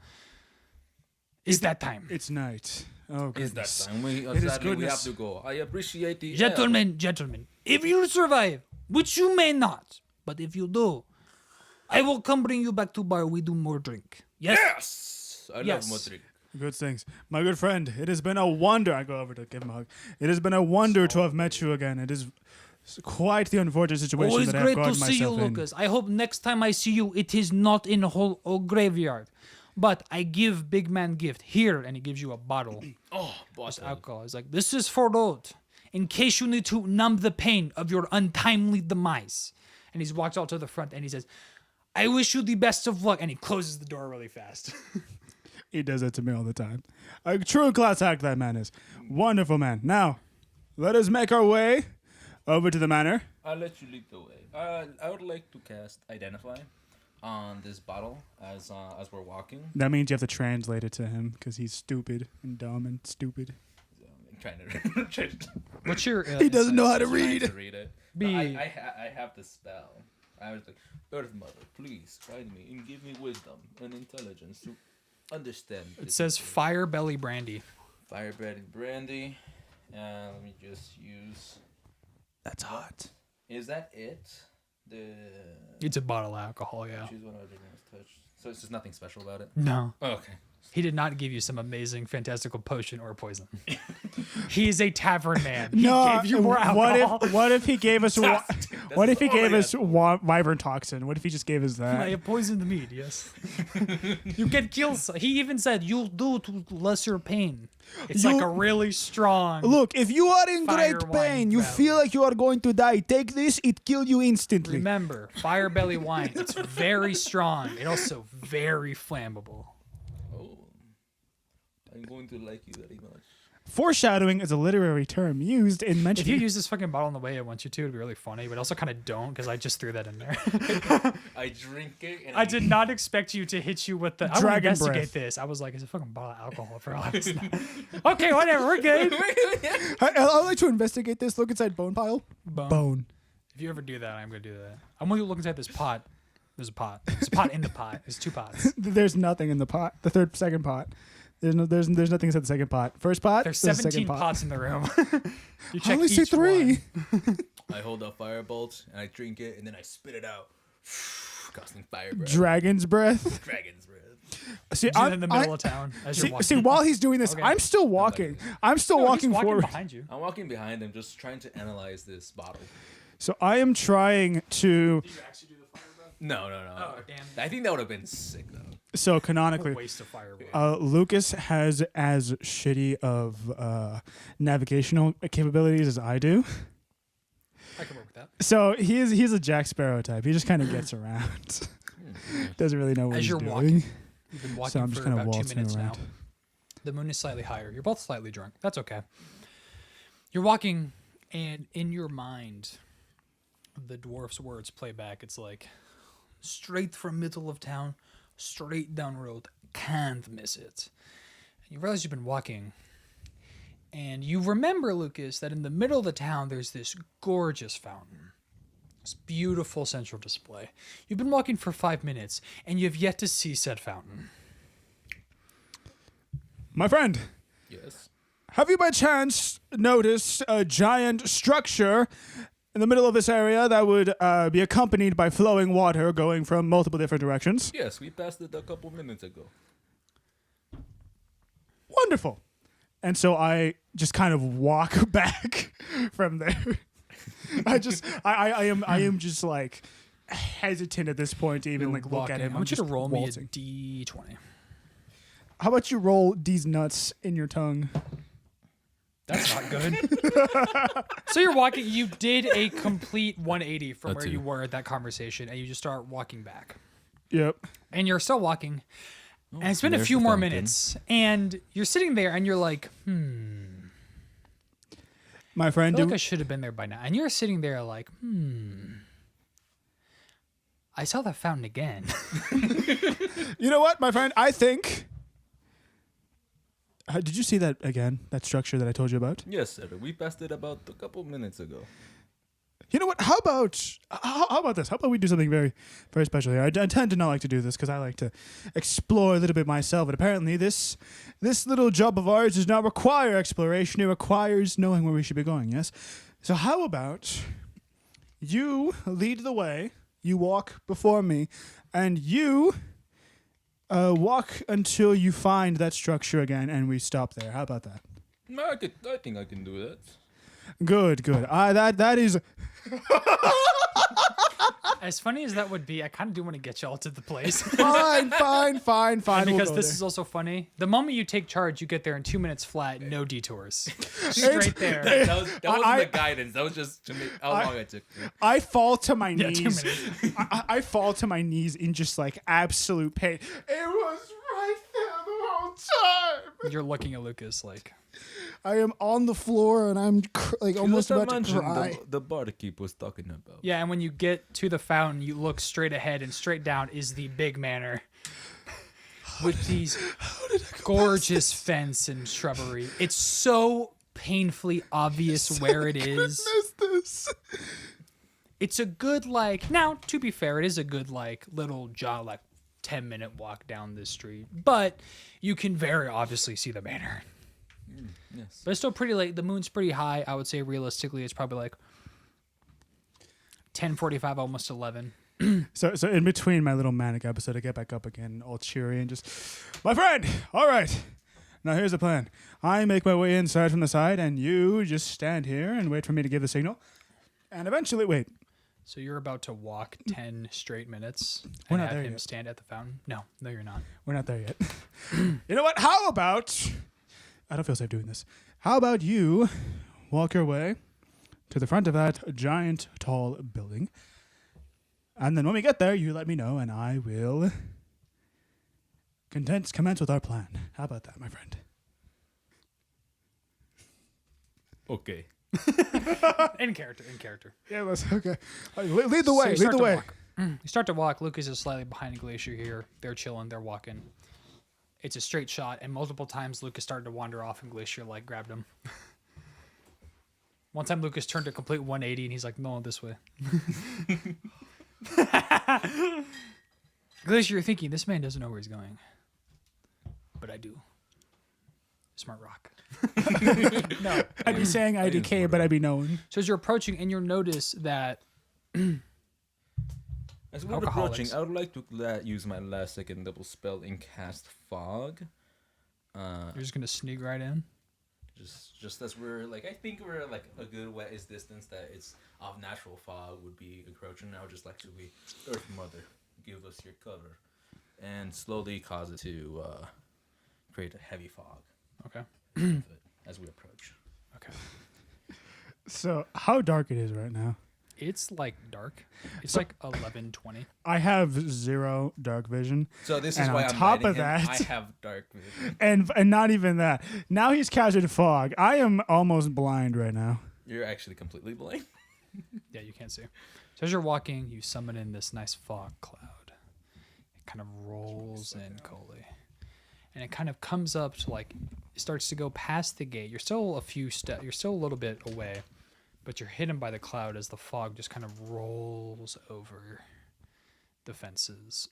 It's that time. It's night. Oh, Is goodness. that time? We, It is sadly, we goodness. have to go. I appreciate the Gentlemen, if you survive, which you may not, but if you do, I will come bring you back to bar. We do more drink. Yes? Yes! I Yes. love more drink. Good things. My good friend, it has been a wonder. I go over to give him a hug. It has been a wonder to have met you again. It is quite the unfortunate situation Always that I have great to gotten see you, myself in. Lucas. I hope next time I see you, it is not in a whole graveyard. But I give big man gift here, and he gives you a bottle. Oh, It's bottle. alcohol. He's like, this is for road, in case you need to numb the pain of your untimely demise. And he's walked out to the front, and he says, I wish you the best of luck. And he closes the door really fast. He does that to me all the time. A true class act that man is. Wonderful man. Now, let us make our way over to the manor. I'll let you lead the way. I would like to cast Identify on this bottle as we're walking. That means you have to translate it to him because he's stupid and dumb and stupid. So I'm trying to What's your... He doesn't know how to trying read. to read it. But Be- I have the spell. I was like, Earth Mother, please guide me and give me wisdom and intelligence to understand. It says Fire Belly Brandy. Firebread and brandy. Let me just use. That's hot. Is that it? The It's a bottle of alcohol, yeah. choose one object and touch. So it's just nothing special about it. No. Oh, okay. He did not give you some amazing, fantastical potion or poison. He is a tavern man. He No, gave you more alcohol. what if he gave us what if he all gave I us wyvern toxin? What if he just gave us I that? have poisoned the meat, yes. You can kill... He even said, you'll do to lesser pain. It's like You- a really strong... Look, if you are in Fire great wine pain, you valley. feel like you are going to die, take this, it kill you instantly. Remember, Fire Belly wine. It's very strong. It's also very flammable. Oh, I'm going to like you very much. Foreshadowing is a literary term used in If you mentioning. use this fucking bottle in the way I want you to, it'd be really funny, but also kind of don't because I just threw that in there. I drink it and I did not expect you to hit you with the... I will Dragon investigate breath. this. I was like, it's a fucking bottle of alcohol for all this. Okay, whatever. We're good. I'd like to investigate this. Look inside bone pile. Bone. If you ever do that, I'm going to do that. I'm going to look inside this pot. There's a pot. There's a pot in the pot. There's 2 pots. There's nothing in the pot. The second pot. There's nothing inside the second pot. First pot. There's the second 17 pot. pots in the room. You I check only see each 3. one. I hold up firebolt and I drink it and then I spit it out, casting fire breath. Dragon's breath. Dragon's breath. See, Do that in the middle of town as you're walking. see, while he's doing this, Okay. I'm still walking. I'm still No, he's walking walking forward. behind you. I'm walking behind him, just trying to analyze this bottle. So I am trying to. Did you actually do the fire breath? No. Oh, damn. I think that would have been sick though. So What a canonically, waste of fire breath. Lucas has as shitty of navigational capabilities as I do. I can work with that. So he's a Jack Sparrow type. He just kind of gets around. Doesn't really know what As he's you're doing. walking, You've been walking So I'm for just kind of about 2 waltzing minutes around. now. The moon is slightly higher. You're both slightly drunk. That's okay. You're walking, and in your mind, the dwarf's words play back. It's like, straight from middle of town, straight down road. Can't miss it. And you realize you've been walking, and you remember, Lucas, that in the middle of the town, there's this gorgeous fountain. This beautiful central display. You've been walking for 5 minutes, and you have yet to see said fountain. My friend, Yes. have you by chance noticed a giant structure in the middle of this area that would be accompanied by flowing water going from multiple different directions? Yes, we passed it a couple minutes ago. Wonderful. And so I just kind of walk back from there. I am just like hesitant at this point to even like look at him. I want you to just roll waltzing. me a d20. How about you roll these nuts in your tongue? That's not good. So you're walking. You did a complete 180 from where you were at that conversation, and you just start walking back. Yep. And you're still walking, and it's been a few more minutes, and you're sitting there, and you're like, My friend, I feel like I should have been there by now. And you're sitting there like, I saw that fountain again. you know what, my friend? I think. Did you see that again? That structure that I told you about? Yes, sir. We passed it about a couple minutes ago. You know what? How about this? How about we do something very, very special here? I tend to not like to do this because I like to explore a little bit myself. But apparently, this little job of ours does not require exploration. It requires knowing where we should be going. Yes. So how about you lead the way? You walk before me, and you walk until you find that structure again, and we stop there. How about that? I think I can do that. Good. That is. As funny as that would be, I kind of do want to get y'all to the place. Fine. Because We'll this there. is also funny. The moment you take charge, you get there in 2 minutes flat, no detours. Straight there. That wasn't the guidance. That was just to make how long I took. I fall to my Yeah, 2 knees. minutes. I fall to my knees in just like absolute pain. It was right there the whole time. You're looking at Lucas like, I am on the floor and I'm like almost about to cry. The barkeep was talking about. yeah. And when you get to the fountain, you look straight ahead, and straight down is the big manor with these gorgeous fence and shrubbery. It's so painfully obvious where it is. Missed this. It's a good now, to be fair, it is a good little jog, 10-minute walk down this street, but you can very obviously see the manor. Yes. But it's still pretty late. The moon's pretty high. I would say realistically it's probably 10:45, almost 11. So in between my little manic episode, I get back up again, all cheery and just, my friend. All right, now here's the plan. I make my way inside from the side, and you just stand here and wait for me to give the signal, and eventually wait. So you're about to walk 10 straight minutes We're and not have there him yet. stand at the fountain? No, you're not. We're not there yet. You know what? How about... I don't feel safe doing this. How about you walk your way to the front of that giant, tall building, and then when we get there, you let me know, and I will commence with our plan. How about that, my friend? Okay. In character. Yeah, let's... Okay. Lead the So way. you Lead start the to way. walk. You start to walk. Lucas is slightly behind Glacier here. They're chilling. They're walking. It's a straight shot, and multiple times Lucas started to wander off, and Glacier grabbed him. One time Lucas turned a complete 180, and he's like, "No, this way." Glacier, you're thinking this man doesn't know where he's going, but I do. Smart rock. No. I'd be saying IDK, but I'd be known. So as you're approaching, and you'll notice that As we're Alcoholics. approaching, I would like to use my last second double spell and cast fog. you're just gonna sneak right in. Just as we're I think we're a good ways distance that it's of natural fog would be encroaching. I would just like to be Earth Mother, give us your cover, and slowly cause it to create a heavy fog Okay. as we approach. Okay. So how dark it is right now? It's dark. It's 11:20. I have 0 dark vision. So this is And why on I'm top riding of him. that- I have dark vision. And not even that. Now he's casted fog. I am almost blind right now. You're actually completely blind. Yeah, you can't see. So as you're walking, you summon in this nice fog cloud. It kind of rolls in, Coley. And it kind of comes up to it starts to go past the gate. You're still a few steps, you're still a little bit away, but you're hidden by the cloud as the fog just kind of rolls over the fences.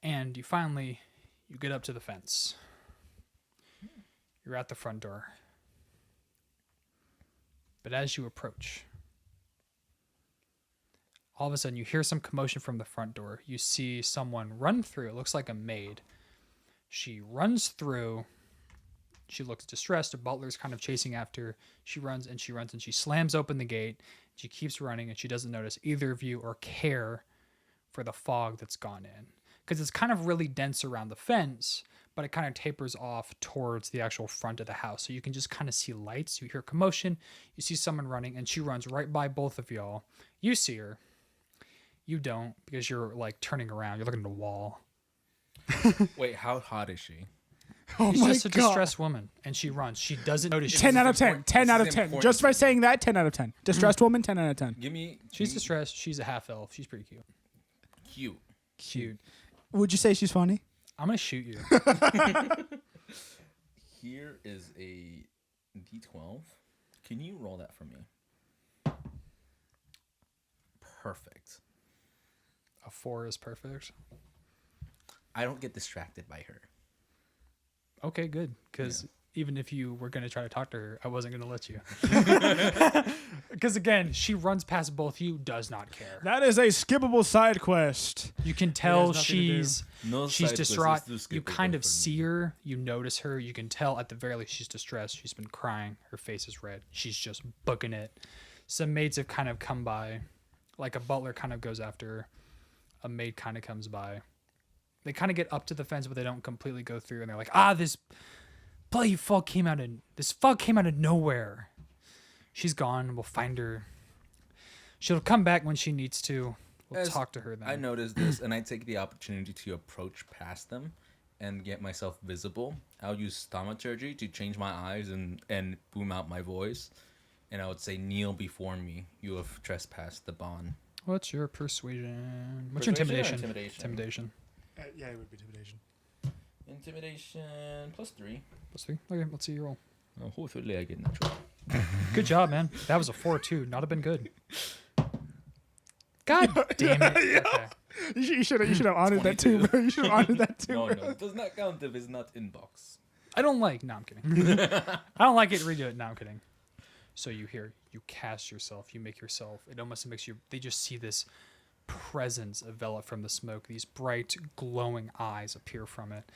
And you get up to the fence. You're at the front door. But as you approach, all of a sudden you hear some commotion from the front door. You see someone run through. It looks like a maid. She runs through. She looks distressed. A butler's kind of chasing after her. She runs and she slams open the gate. She keeps running and she doesn't notice either of you or care for the fog that's gone in. because it's kind of really dense around the fence, but it kind of tapers off towards the actual front of the house. So you can just kind of see lights. You hear commotion. You see someone running, and she runs right by both of y'all. You see her. You don't, because you're like turning around. You're looking at the wall. Wait, how hot is she? Oh She's my just a God. distressed woman, and she runs. She doesn't notice. 10 out of 10. 10 out of This is 10. important Just to by me. saying that, 10 out of 10. Distressed woman, 10 out of 10. She's distressed. She's a half elf. She's pretty cute. Cute. Cute. Would you say she's funny? I'm gonna shoot you. Here is a D12. Can you roll that for me? Perfect. A 4 is perfect. I don't get distracted by her. Okay, good. Because even if you were going to try to talk to her, I wasn't going to let you. Because again, she runs past both you, does not care. That is a skippable side quest. You can tell nothing to do. she's No she's side quests, distraught. let's do You skippable kind of for me. see her. You notice her. You can tell at the very least she's distressed. She's been crying. Her face is red. She's just booking it. Some maids have kind of come by. Like a butler kind of goes after her. A maid kind of comes by. They kind of get up to the fence, but they don't completely go through. And they're like, this bloody fog came out of nowhere. She's gone. We'll find her. She'll come back when she needs to. We'll As talk to her then. I noticed this, and I take the opportunity to approach past them and get myself visible. I'll use thaumaturgy to change my eyes and boom out my voice. And I would say, kneel before me. You have trespassed the bond. What's your persuasion? What's Persuasion or your intimidation? intimidation? Intimidation. Yeah, it would be intimidation. Intimidation +3. +3. Okay, let's see your roll. Oh, hopefully I get natural. Good job, man. That was a 4 too. Not have been good. God damn it. Okay. You should have honored that too, 22. bro. You should have honored that too. No, bro. no, it does not count if it's not in box. I don't like. No, I'm kidding. I don't like it. Redo it. No, I'm kidding. So you cast yourself. You make yourself. It almost makes you. They just see this presence envelop from the smoke. These bright, glowing eyes appear from it.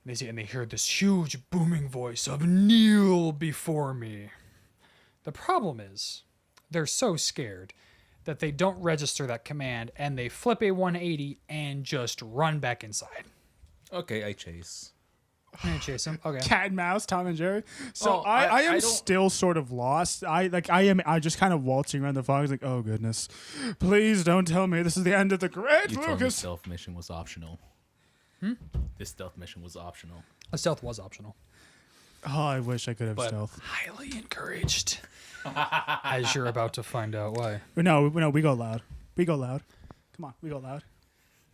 And they hear this huge, booming voice of "Kneel before me." The problem is, they're so scared that they don't register that command, and they flip a 180 and just run back inside. Okay, I chase. I'm gonna chase them. Okay. Cat and mouse, Tom and Jerry. So Oh, I am I don't- still sort of lost. I just kind of waltzing around the fog. Like, oh goodness, please don't tell me this is the end of the great You told me Lucas. stealth mission was optional. This stealth mission was optional. A stealth was optional, Oh, I wish I could have but stealth. highly encouraged. As you're about to find out why. But no, we go loud. We go loud. Come on, we go loud.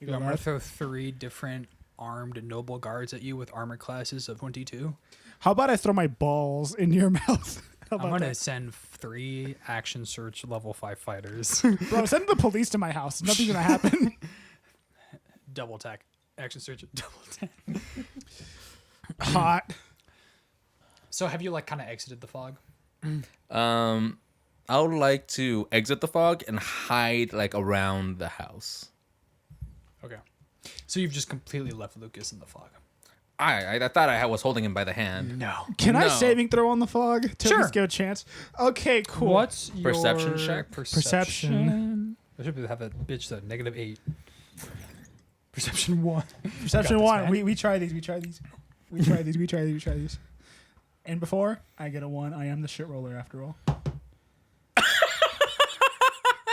We go I'm gonna loud. throw 3 different armed noble guards at you with armor classes of 22. How about I throw my balls in your mouth? How I'm about gonna that? send 3 action search level 5 fighters. Bro, send the police to my house. Nothing's gonna happen. Double attack. Action search. Double attack. Hot. So have you like kind of exited the fog? I would like to exit the fog and hide like around the house. Okay. So you've just completely left Lucas in the fog. I thought I was holding him by the hand. No. Can I No. saving throw on the fog to Sure. at least give a chance? Okay, cool. What's your Perception check? Perception. I should have a bitch that -8. Perception 1. Perception Got this, one. man. We try these. We try these. We try these. We try these. We try these. And before I get a 1, I am the shit roller after all.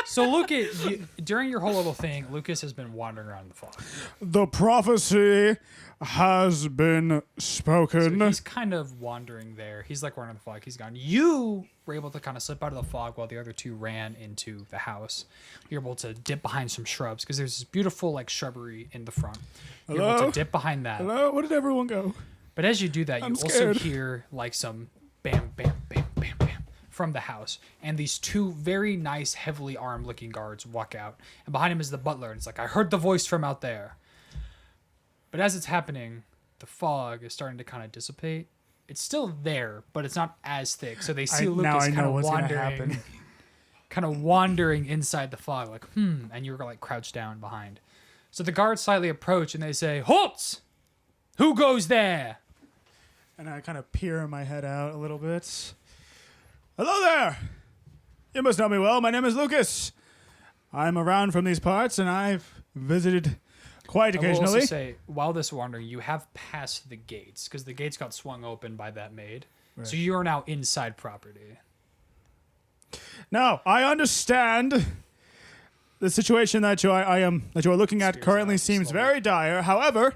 So Lucas, during your whole little thing, Lucas has been wandering around the fog. The prophecy has been spoken. So he's kind of wandering there. He's like running the fog. He's gone. You were able to kind of slip out of the fog while the other 2 ran into the house. You're able to dip behind some shrubs because there's this beautiful like shrubbery in the front. You're able Hello? to dip behind that. Hello? Where did everyone go? But as you do that, you I'm also scared. hear like some bam, bam, bam, bam, bam from the house. And these 2 very nice, heavily armed looking guards walk out. And behind him is the butler. And it's like, I heard the voice from out there. But as it's happening, the fog is starting to kind of dissipate. It's still there, but it's not as thick. So they see now Lucas I kind know of what's gonna wandering, happen. kind of wandering inside the fog, like, and you're like crouched down behind. So the guards slightly approach and they say, "Halt! Who goes there?" And I kind of peer my head out a little bit. Hello there! You must know me well. My name is Lucas. I'm around from these parts, and I've visited Quite I will also occasionally. say, while this wandering, you have passed the gates because the gates got swung open by that maid. Right. So you are now inside property. Now, I understand the situation that you are looking at Spears currently out seems slowly. very dire. However,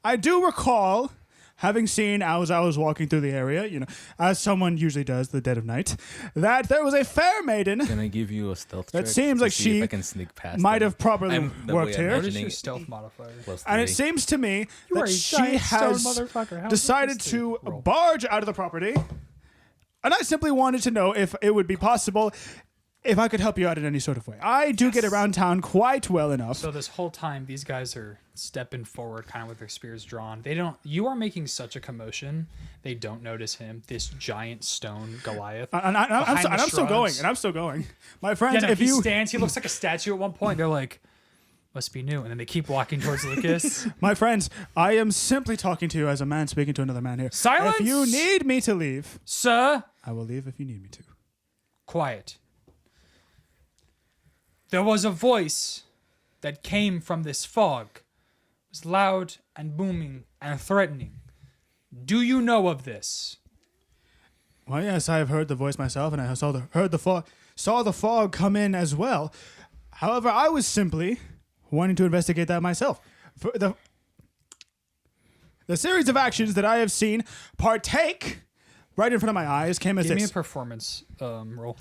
I do recall having seen as I was walking through the area, as someone usually does the dead of night, that there was a fair maiden Can I give you a stealth That check seems to like see if she I can sneak past might them? have properly I'm the worked way I'm here. What is imagining your it. stealth modifier? Plus And it 3. seems to me You are that a she giant stone has motherfucker. How is decided this to roll? barge out of the property. And I simply wanted to know if it would be possible if I could help you out in any sort of way. I do get around town quite well enough. So this whole time, these guys are stepping forward, kind of with their spears drawn. They don't. You are making such a commotion. They don't notice him. This giant stone Goliath. And I'm behind the still going. shrubs. And I'm still going. My Yeah, friends, no, if he you stands. He looks like a statue at one point. They're like, must be new. And then they keep walking towards Lucas. My friends, I am simply talking to you as a man speaking to another man here. Silence! If you need me to leave, Sir, I will leave if you need me to. quiet. There was a voice that came from this fog. It was loud and booming and threatening. Do you know of this? Well, yes, I have heard the voice myself, and I saw the fog come in as well. However, I was simply wanting to investigate that myself. For the series of actions that I have seen partake right in front of my eyes came as Give me a this. performance roll.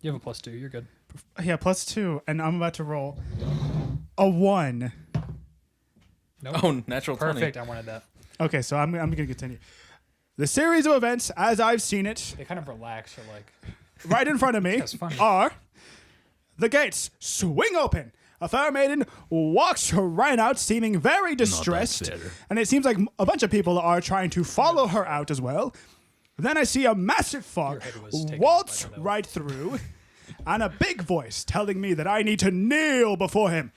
You have a +2. You're good. Yeah, +2, and I'm about to roll a 1. Nope. Oh, natural 20. Perfect. I wanted that. Okay, so I'm going to continue. The series of events, as I've seen it, They kind of relax. You're like, right in front of me That's funny. are the gates swing open. A fair maiden walks right out, seeming very distressed, fair. and it seems like a bunch of people are trying to follow her out as well. Then I see a massive fog Your head was taken waltz by the right through, and a big voice telling me that I need to kneel before him.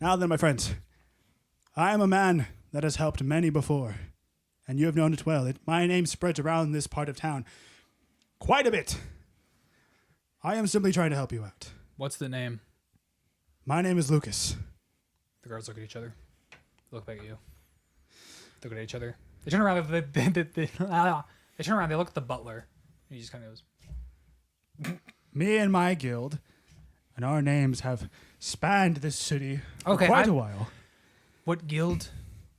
Now then, my friends, I am a man that has helped many before, and you have known it well. My name spreads around this part of town quite a bit. I am simply trying to help you out. what's the name? My name is Lucas. The guards look at each other. Look back at you. Look at each other. They turn around. They turn around. They look at the butler. And he just kind of goes, Me and my guild and our names have spanned this city for Okay, quite I'm- a while. "What guild?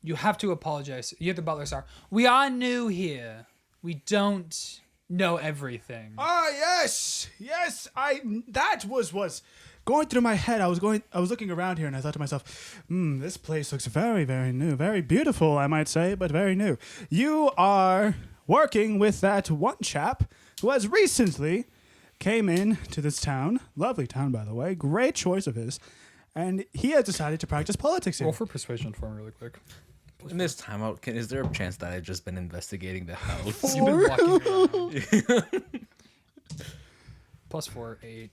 You have to apologize." You have the butler sir. We are new here. We don't know everything. Ah, yes, that was going through my head. I was looking around here, and I thought to myself, this place looks very, very new, very beautiful, I might say, but very new. You are working with that one chap who has recently came in to this town, lovely town, by the way, great choice of his, and he has decided to practice politics here. Roll for persuasion for me really quick. In this timeout, is there a chance that I've just been investigating the house? You've been walking around. +4, 8.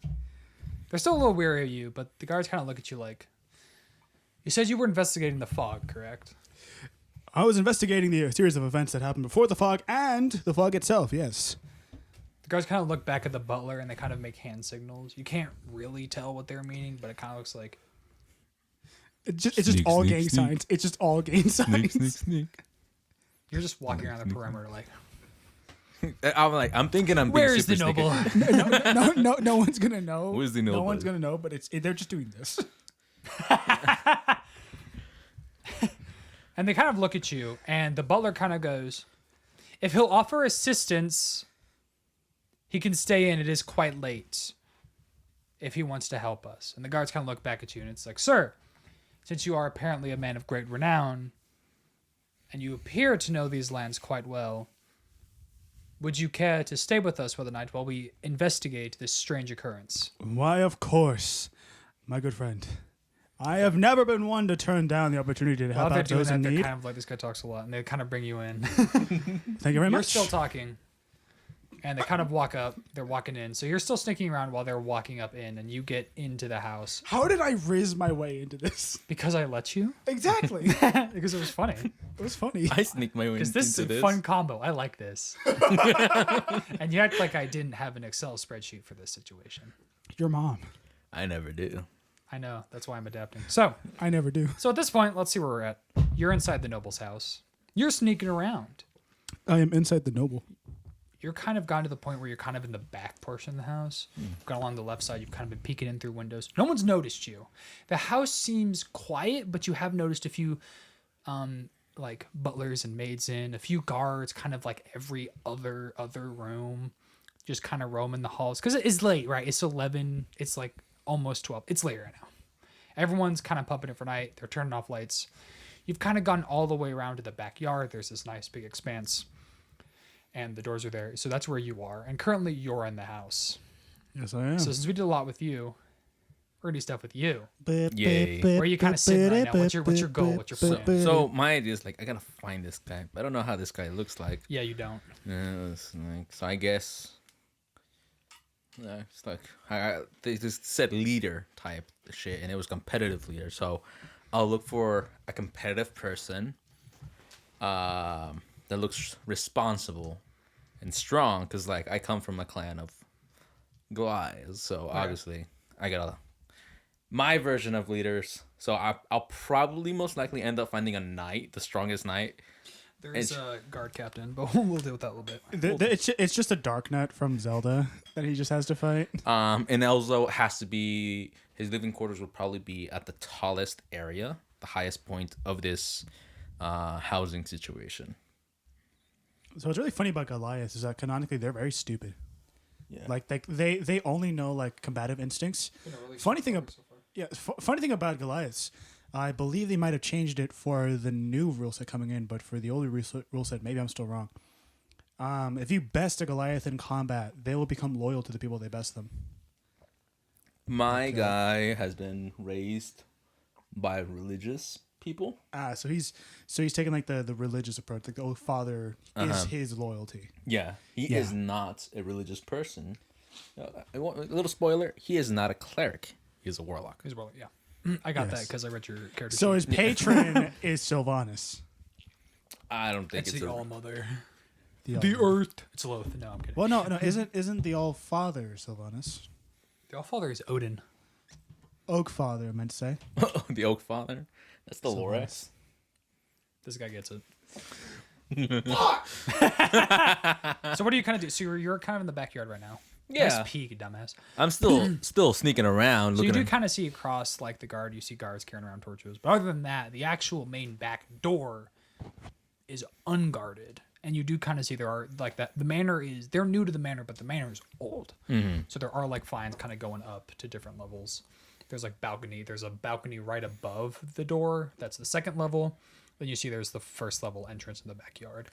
They're still a little weary of you, but the guards kind of look at you like. You said you were investigating the fog, correct? I was investigating the series of events that happened before the fog and the fog itself, yes. The guards kind of look back at the butler and they kind of make hand signals. You can't really tell what they're meaning, but it kind of looks like. It's just Sneak, all sneak, gang sneak. signs. It's just all gang signs. Sneak. You're just walking around the perimeter like, I'm thinking I'm being where is the super noble? sneaky. No one's gonna know. Who is the No noble? one's gonna know, but they're just doing this. And they kind of look at you, and the butler kind of goes, if he'll offer assistance, he can stay in. It is quite late if he wants to help us. And the guards kind of look back at you, and it's like, sir, since you are apparently a man of great renown, and you appear to know these lands quite well, would you care to stay with us for the night while we investigate this strange occurrence? Why, of course, my good friend. I have never been one to turn down the opportunity to While help they're out doing those in that, they're need. kind of like, this guy talks a lot, and they kind of bring you in. Thank you very You're much. still talking, and they kind of walk up. They're walking in, so you're still sneaking around while they're walking up in, and you get into the house How did I riz my way into this? because I let you. Exactly. Because it was funny. It was funny. I sneak my way Because into this is a fun combo. I like this. And you act like I didn't have an Excel spreadsheet for this situation. Your mom. I never do. I know. That's why I'm adapting. So I never do. at this point, let's see where we're at. You're inside the noble's house. You're sneaking around. I am inside the noble. You're kind of gotten to the point where you're kind of in the back portion of the house. Gone along the left side. You've kind of been peeking in through windows. No one's noticed you. The house seems quiet, but you have noticed a few like butlers and maids in, a few guards, kind of like every other room, just kind of roaming the halls. Because it is late, right? It's 11. It's like almost 12. It's late right now. Everyone's kind of pumping it for night. They're turning off lights. You've kind of gone all the way around to the backyard. There's this nice big expanse. And the doors are there. So that's where you are. And currently you're in the house. Yes, I am. So since we did a lot with you, we're going to do stuff with you. Yay. Where are you kind of sitting right now? What's your goal? What's your plan? So my idea is like I gotta find this guy, but I don't know how this guy looks like. Yeah, you don't. It's like, so I guess. It's like they just said leader type shit, and it was competitive leader. So I'll look for a competitive person that looks responsible and strong, because like I come from a clan of Goliaths, so obviously I got my version of leaders. So I'll probably most likely end up finding a knight, the strongest knight. There is a guard captain, but we'll deal with that a little bit. It's just a Dark Knight from Zelda that he just has to fight. And also has to be, his living quarters would probably be at the tallest area, the highest point of this housing situation. So what's really funny about Goliath is that canonically they're very stupid. Yeah. Like they only know like combative instincts. Funny thing about Goliaths, I believe they might have changed it for the new rule set coming in, but for the older rule set, maybe I'm still wrong. If you best a Goliath in combat, they will become loyal to the people they best them. My guy has been raised by religious people. So he's taking like the religious approach. Like the old father is his loyalty. Yeah, he is not a religious person. A little spoiler: he is not a cleric. He's a warlock. He's well, yeah. I got that because I read your character. So his patron is Sylvanas. I don't think it's it's the a... All Mother. The Earth. It's Loth. No, I'm kidding. Well, no, isn't the All Father Sylvanas? The All Father is Odin. Oak Father, I meant to say. The Oak Father. That's the Lorax. This guy gets it. So what do you kind of do? So you're kind of in the backyard right now. Yeah. Nice peek, dumbass. I'm still sneaking around. So you looking do kind of see across like the guard. You see guards carrying around torches. But other than that, the actual main back door is unguarded. And you do kind of see there are like that. The manor is, they're new to the manor, but the manor is old. Mm-hmm. So there are like vines kind of going up to different levels. There's like balcony. There's a balcony right above the door. That's the second level. Then you see there's the first level entrance in the backyard.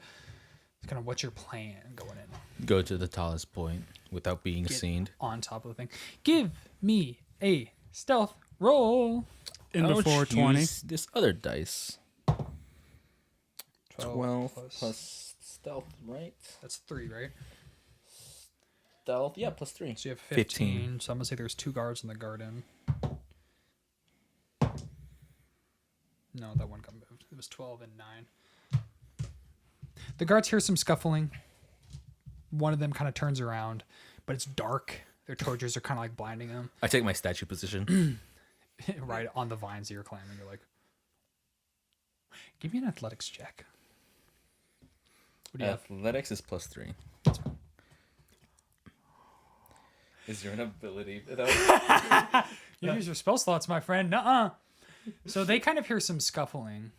It's kind of what's your plan going in? Go to the tallest point without being seen. On top of the thing. Give me a stealth roll. In the 420. Use this other dice. 12 plus stealth, right? That's 3, right? Stealth, yeah, plus 3. So you have 15. So I'm going to say there's 2 guards in the garden. No, that one got moved. It was 12 and 9. The guards hear some scuffling. One of them kind of turns around, but it's dark. Their torches are kind of like blinding them. I take my statue position. Right on the vines that you're climbing. You're like, give me an athletics check. What do you Athletics is plus 3. Is there an ability? You use your spell slots, my friend. Nuh-uh. So they kind of hear some scuffling.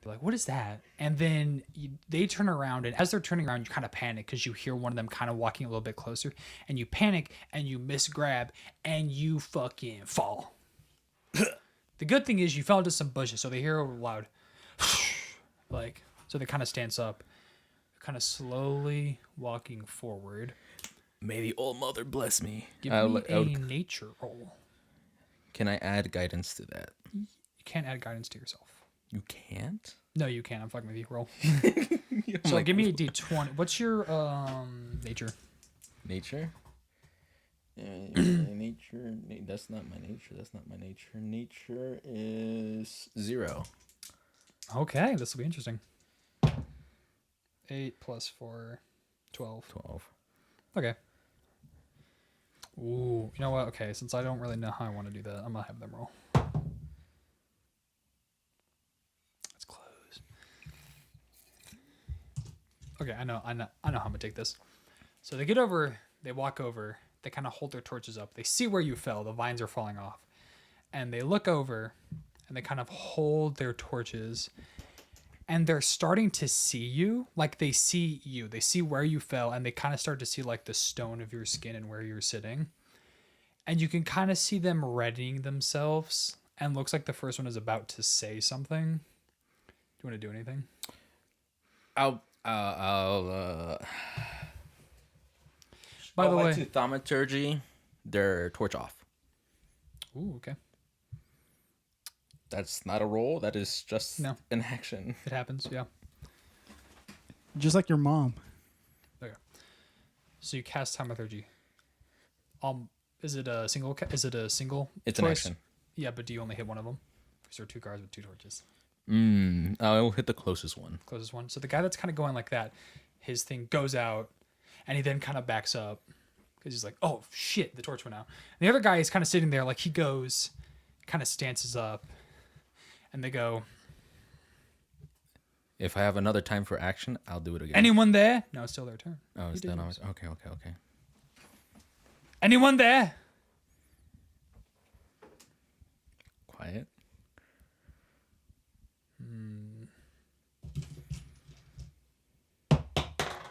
They're like, what is that? And then they turn around, and as they're turning around, you kind of panic because you hear one of them kind of walking a little bit closer, and you panic, and you misgrab, and you fucking fall. The good thing is you fell into some bushes, so they hear a loud, like, so they kind of stands up, kind of slowly walking forward. May the Old Mother bless me. Give me a nature roll. Can I add guidance to that? You can't add guidance to yourself. You can't? No, you can't. I'm fucking with you. Roll. So like, give me a d20. What's your nature? Nature? Nature. That's not my nature. That's not my nature. Nature is 0. Okay, this will be interesting. 8 plus 4, 12. 12. Okay. Ooh, you know what? Okay, since I don't really know how I want to do that, I'm gonna have them roll. That's close. Okay, I know how I'm gonna take this. So they get over, they walk over, they kind of hold their torches up. They see where you fell. The vines are falling off, and they look over, and they kind of hold their torches. And they're starting to see you, like they see you. They see where you fell, and they kind of start to see like the stone of your skin and where you're sitting. And you can kind of see them readying themselves, and looks like the first one is about to say something. Do you want to do anything? I'll By the way, to thaumaturgy, their torch off. ooh, okay, That's not a roll. That is just No. an action. it happens. Yeah. Just like your mom. Okay. So you cast thaumaturgy. Is it a single? Is it a single? It's choice? an action. Yeah, but do you only hit one of them? Because there are 2 guards with 2 torches. I will hit the closest one. Closest one. So the guy that's kind of going like that, his thing goes out, and he then kind of backs up because he's like, "Oh shit, the torch went out." And the other guy is kind of sitting there, like he goes, kind of stances up, and they go, If I have another time for action, I'll do it again. "Anyone there?" No, it's still their turn. Oh, it's You did done. yours. Okay. Anyone there? Quiet.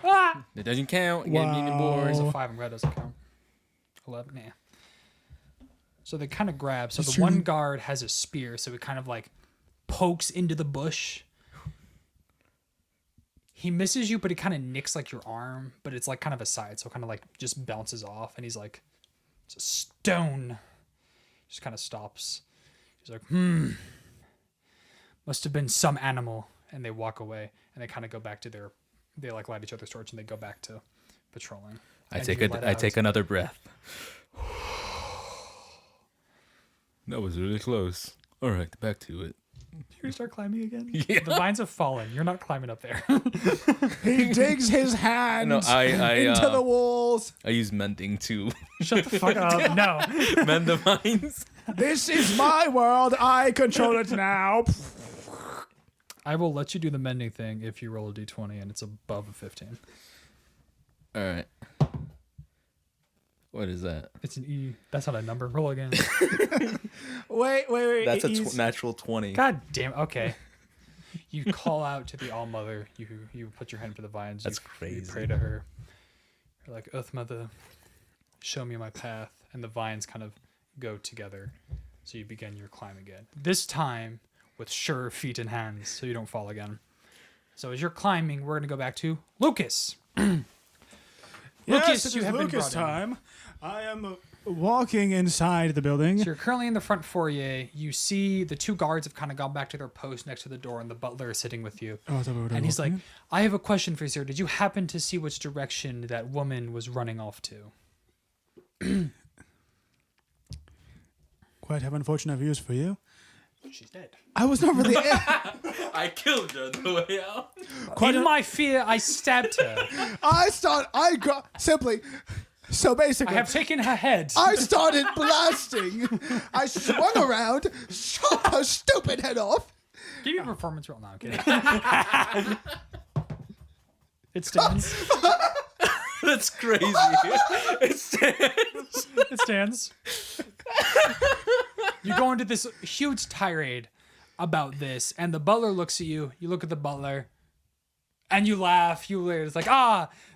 Ah! It doesn't count. You Wow. get anymore. There's a 5 and red doesn't count. 11, nah. So they kind of grab. So It's the true. one guard has a spear, so it kind of like pokes into the bush. He misses you, but it kind of nicks like your arm, but it's like kind of aside, so it kind of like just bounces off, and he's like, "It's a stone." Just kind of stops. He's like, must have been some animal, and they walk away, and they kind of go back to their. They like light each other's torch, and they go back to patrolling. I And take you let I out- take another breath. That was really close. All right, back to it. You're gonna start climbing again? Yeah. The vines have fallen. You're not climbing up there. He digs his hands No, I into the walls. I use mending to Shut the fuck up. No. mend the vines. This is my world. I control it now. I will let you do the mending thing if you roll a d20 and it's above a 15. All right. What is that? It's an E. That's not a number. Roll again. Wait. That's a He's- natural 20. God damn. Okay. You call out to the All Mother. You put your hand for the vines. That's You crazy. pray to her. You're like, Earth Mother, show me my path. And the vines kind of go together. So you begin your climb again. This time with sure feet and hands so you don't fall again. So as you're climbing, we're going to go back to Lucas. Yes, Lucas, it you is have been Lucas brought in. time. I am walking inside the building. So you're currently in the front foyer. You see the 2 guards have kind of gone back to their post next to the door, and the butler is sitting with you. Oh, I thought we were And he's like, walking I have a question for you, sir. Did you happen to see which direction that woman was running off to? in. Quite have unfortunate views for you. She's dead. I was not really. I killed her on the way out. In my fear, I stabbed her. I got simply. So I basically, have taken her head. I started blasting. I swung around, shot her stupid head off. Give me a performance roll. No, I'm kidding. It stands. That's crazy. It's It stands. You go into this huge tirade about this, and the butler looks at you. You look at the butler, and you laugh. It's like,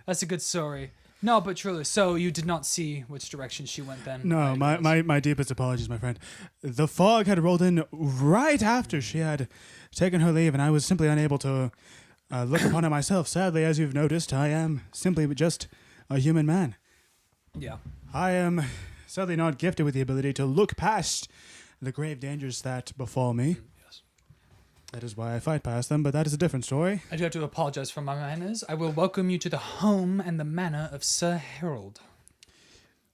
that's a good story. No, but truly, so you did not see which direction she went then? No, my deepest apologies, my friend. The fog had rolled in right after she had taken her leave, and I was simply unable to look upon it myself. Sadly, as you've noticed, I am simply just a human man. Yeah. I am sadly not gifted with the ability to look past the grave dangers that befall me. Yes. That is why I fight past them, but that is a different story. I do have to apologize for my manners. I will welcome you to the home and the manor of Sir Harold.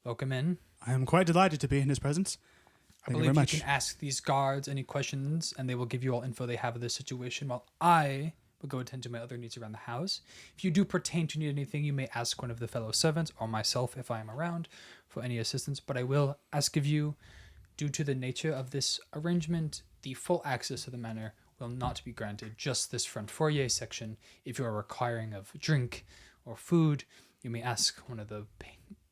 Welcome in. I am quite delighted to be in his presence. I Thank you believe very you much. can ask these guards any questions, and they will give you all info they have of this situation, while I but go attend to my other needs around the house. If you do pertain to need anything, you may ask one of the fellow servants or myself if I am around for any assistance. But I will ask of you, due to the nature of this arrangement, the full access to the manor will not be granted. Just this front foyer section. If you are requiring of drink or food, you may ask one of the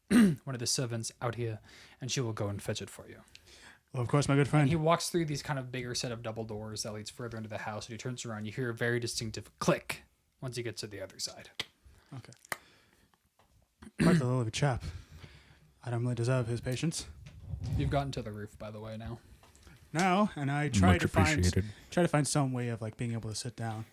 one of the servants out here, and she will go and fetch it for you. Well, of course, my good friend. He walks through these kind of bigger set of double doors that leads further into the house, and he turns around. You hear a very distinctive click once he gets to the other side. Okay. Quite the little chap. I don't really deserve his patience. You've gotten to the roof, by the way, now. Now, and I try Much to find appreciated. some way of like being able to sit down.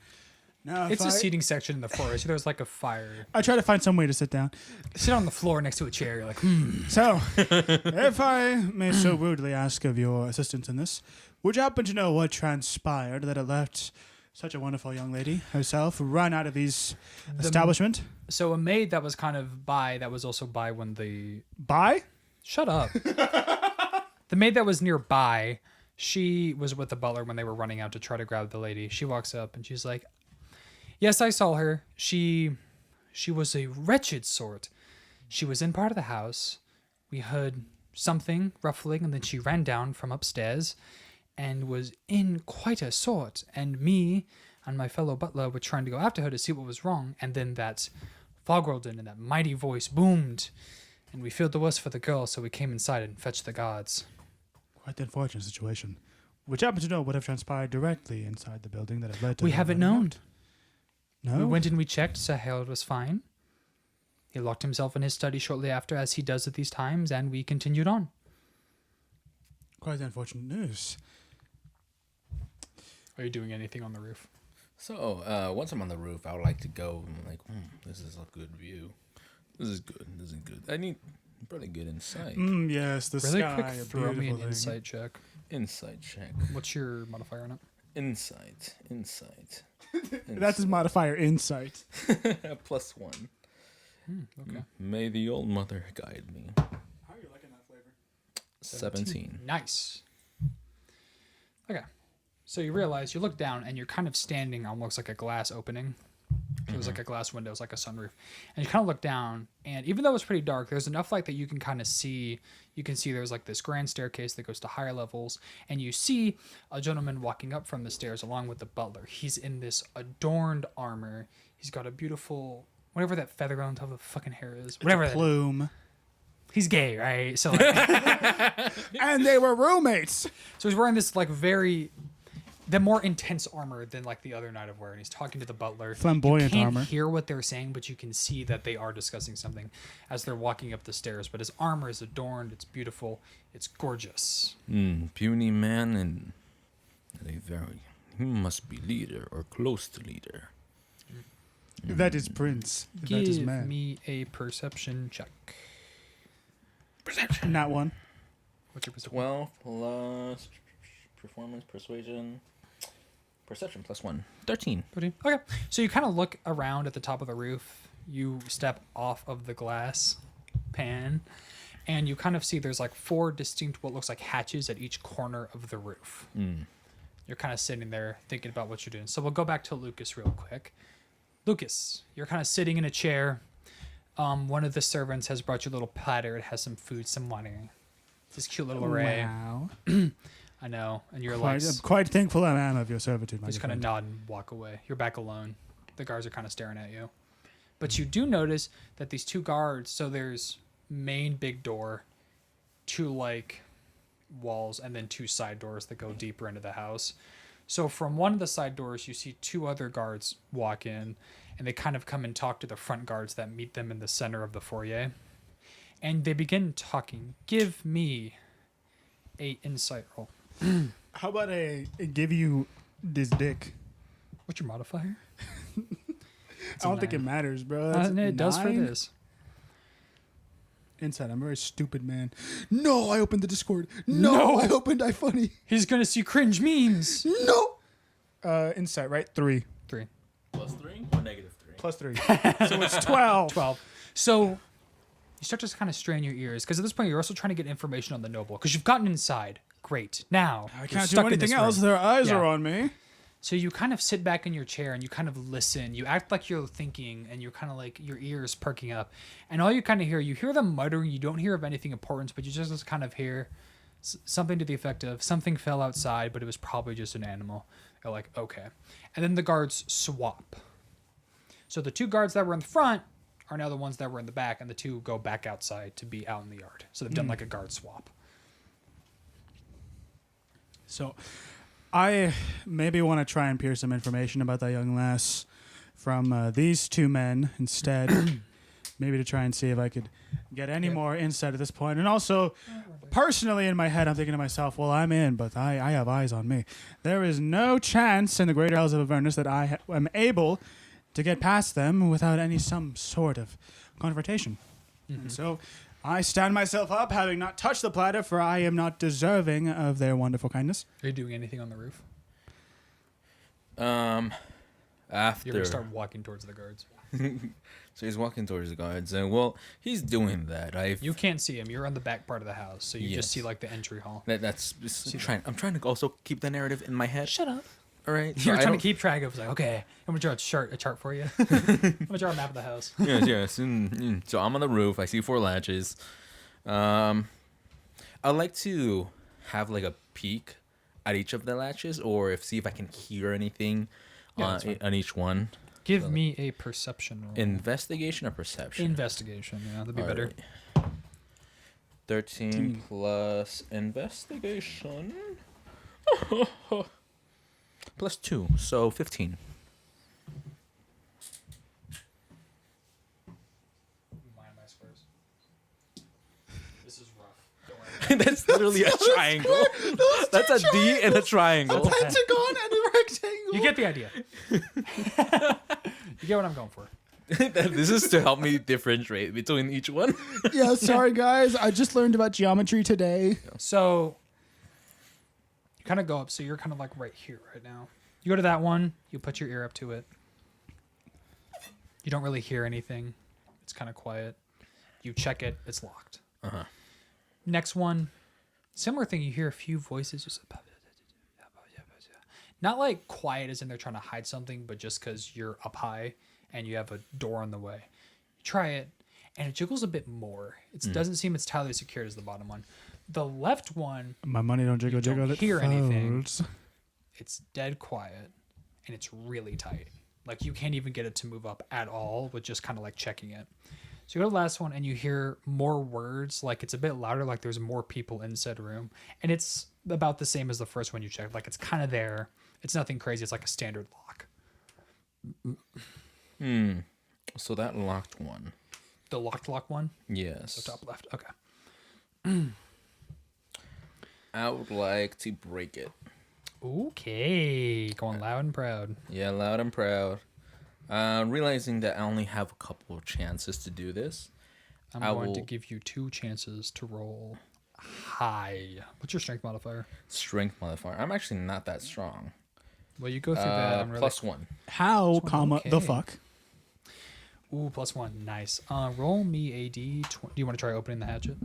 Now, It's a seating section in the forest. There's like a fire. I try to find some way to sit down. Sit on the floor next to a chair. You're like, So, if I may so rudely ask of your assistance in this, would you happen to know what transpired that it left such a wonderful young lady herself run out of these establishment? So a maid that was kind of by, that was also by when the... Bye? Shut up. The maid that was nearby, she was with the butler when they were running out to try to grab the lady. She walks up and she's like, yes, I saw her. She was a wretched sort. She was in part of the house. We heard something ruffling, and then she ran down from upstairs and was in quite a sort. And me and my fellow butler were trying to go after her to see what was wrong. And then that fog rolled in and that mighty voice boomed. And we feared the worst for the girl, so we came inside and fetched the guards. Quite the unfortunate situation. Would you happen to know what have transpired directly inside the building that had led to... We her haven't running known. out? No? We went and we checked. Sir Harold was fine. He locked himself in his study shortly after, as he does at these times, and we continued on. Quite the unfortunate news. Are you doing anything on the roof? So, once I'm on the roof, I would like to go and like, this is a good view. This is good. This is good. I need pretty good insight. Yes, the Really sky, quick, a throw me an beautiful thing. insight check. Insight check. What's your modifier on it? Insight. That's his modifier, insight. +1. Okay. May the old mother guide me. How are you liking that flavor? 17. Nice. Okay. So you realize, you look down, and you're kind of standing on looks like a glass opening. It was like a glass window, it's like a sunroof. And you kind of look down, and even though it's pretty dark, there's enough light that you can kind of see. You can see there's like this grand staircase that goes to higher levels, and you see a gentleman walking up from the stairs along with the butler. He's in this adorned armor. He's got a beautiful, whatever that feather on top of the fucking hair is. Whatever It's a plume. He's gay, right? So like, And they were roommates. so he's wearing this like the more intense armor than like the other Knight of Wear, and he's talking to the butler. Flamboyant you can't armor. hear what they're saying, but you can see that they are discussing something as they're walking up the stairs. But his armor is adorned, it's beautiful, it's gorgeous. Puny man and he must be leader or close to leader. That is Prince. That is Give man. me a perception check. Perception. Not one. What's your perception? 12 plus performance, persuasion, perception +1. 13. Okay, so you kind of look around at the top of the roof. You step off of the glass pan, and you kind of see there's like 4 distinct what looks like hatches at each corner of the roof. You're kind of sitting there thinking about what you're doing. So we'll go back to Lucas real quick. Lucas, you're kind of sitting in a chair. One of the servants has brought you a little platter. It has some food, some water. This cute little array. Wow. I know. And you're I'm like, quite thankful I am of your servitude, my just good kind of friend. nod and walk away. You're back alone. The guards are kind of staring at you. But you do notice that these 2 guards, so there's main big door, 2 like walls, and then 2 side doors that go deeper into the house. So from one of the side doors, you see 2 other guards walk in, and they kind of come and talk to the front guards that meet them in the center of the foyer. And they begin talking. Give me a insight roll. How about I give you this dick? What's your modifier? I don't think it matters, bro. It does for 9? this. Inside, I'm a very stupid man. No, I opened the Discord. No, I opened iFunny. He's gonna see cringe memes. No. Insight, right? 3. 3. +3 or -3? +3. So it's 12. 12. So you start to kind of strain your ears, because at this point you're also trying to get information on the noble, because you've gotten inside. Great. Now I you're can't do stuck in anything this else. room. Their eyes Yeah. are on me. So you kind of sit back in your chair and you kind of listen. You act like you're thinking, and you're kind of like your ears perking up, and all you kind of you hear them muttering. You don't hear of anything important, but you just kind of hear something to the effect of something fell outside, but it was probably just an animal. You're like, okay, and then the guards swap. So the 2 guards that were in the front are now the ones that were in the back, and the 2 go back outside to be out in the yard. So they've done like a guard swap. So I maybe want to try and peer some information about that young lass from these 2 men instead. Maybe to try and see if I could get any more insight at this point. And also, personally in my head, I'm thinking to myself, well, I'm in, but I have eyes on me. There is no chance in the greater hells of Avernus that I am able to get past them without some sort of confrontation. And so I stand myself up, having not touched the platter, for I am not deserving of their wonderful kindness. Are you doing anything on the roof? After. You're going to start walking towards the guards. So he's walking towards the guards, and well, he's doing that. You can't see him. You're on the back part of the house, so you just see like the entry hall. I'm trying to also keep the narrative in my head. Shut up. All right. You're trying to keep track of like, okay, I'm gonna draw a chart for you. I'm gonna draw a map of the house. yes. So I'm on the roof. I see 4 latches. I'd like to have like a peek at each of the latches, or see if I can hear anything on each one. Give me a perception roll. Investigation or perception? Investigation, yeah, that'd be better. Right. 13 plus investigation. Plus 2, so 15. This is rough. That's literally a triangle. That's a D and a triangle. Pentagon and a rectangle. You get the idea. You get what I'm going for. This is to help me differentiate between each one. Yeah, sorry guys. I just learned about geometry today. So you kind of go up. So you're kind of like right here right now. You go to that one. You put your ear up to it. You don't really hear anything. It's kind of quiet. You check it. It's locked. Next one. Similar thing. You hear a few voices. Just not like quiet as in they're trying to hide something, but just because you're up high and you have a door on the way. You try it, and it jiggles a bit more. It doesn't seem as tightly secured as the bottom one. The left one, My money don't jiggle, don't jiggle. It hear anything. folds. it's dead quiet, and it's really tight. Like you can't even get it to move up at all with just kind of like checking it. So you go to the last one, and you hear more words. Like it's a bit louder, like there's more people in said room. And it's about the same as the first one you checked. Like it's kind of there. It's nothing crazy. It's like a standard lock. So that locked one. The lock one? Yes. So top left. Okay. I would like to break it. Okay. Going loud and proud. Yeah, loud and proud. Realizing that I only have a couple of chances to do this. I'm going to give you 2 chances to roll high. What's your strength modifier? Strength modifier. I'm actually not that strong. Well, you go through that. I'm really... +1. How, comma, the okay. fuck? Ooh, +1. Nice. Roll me a D20. Do you want to try opening the hatchet?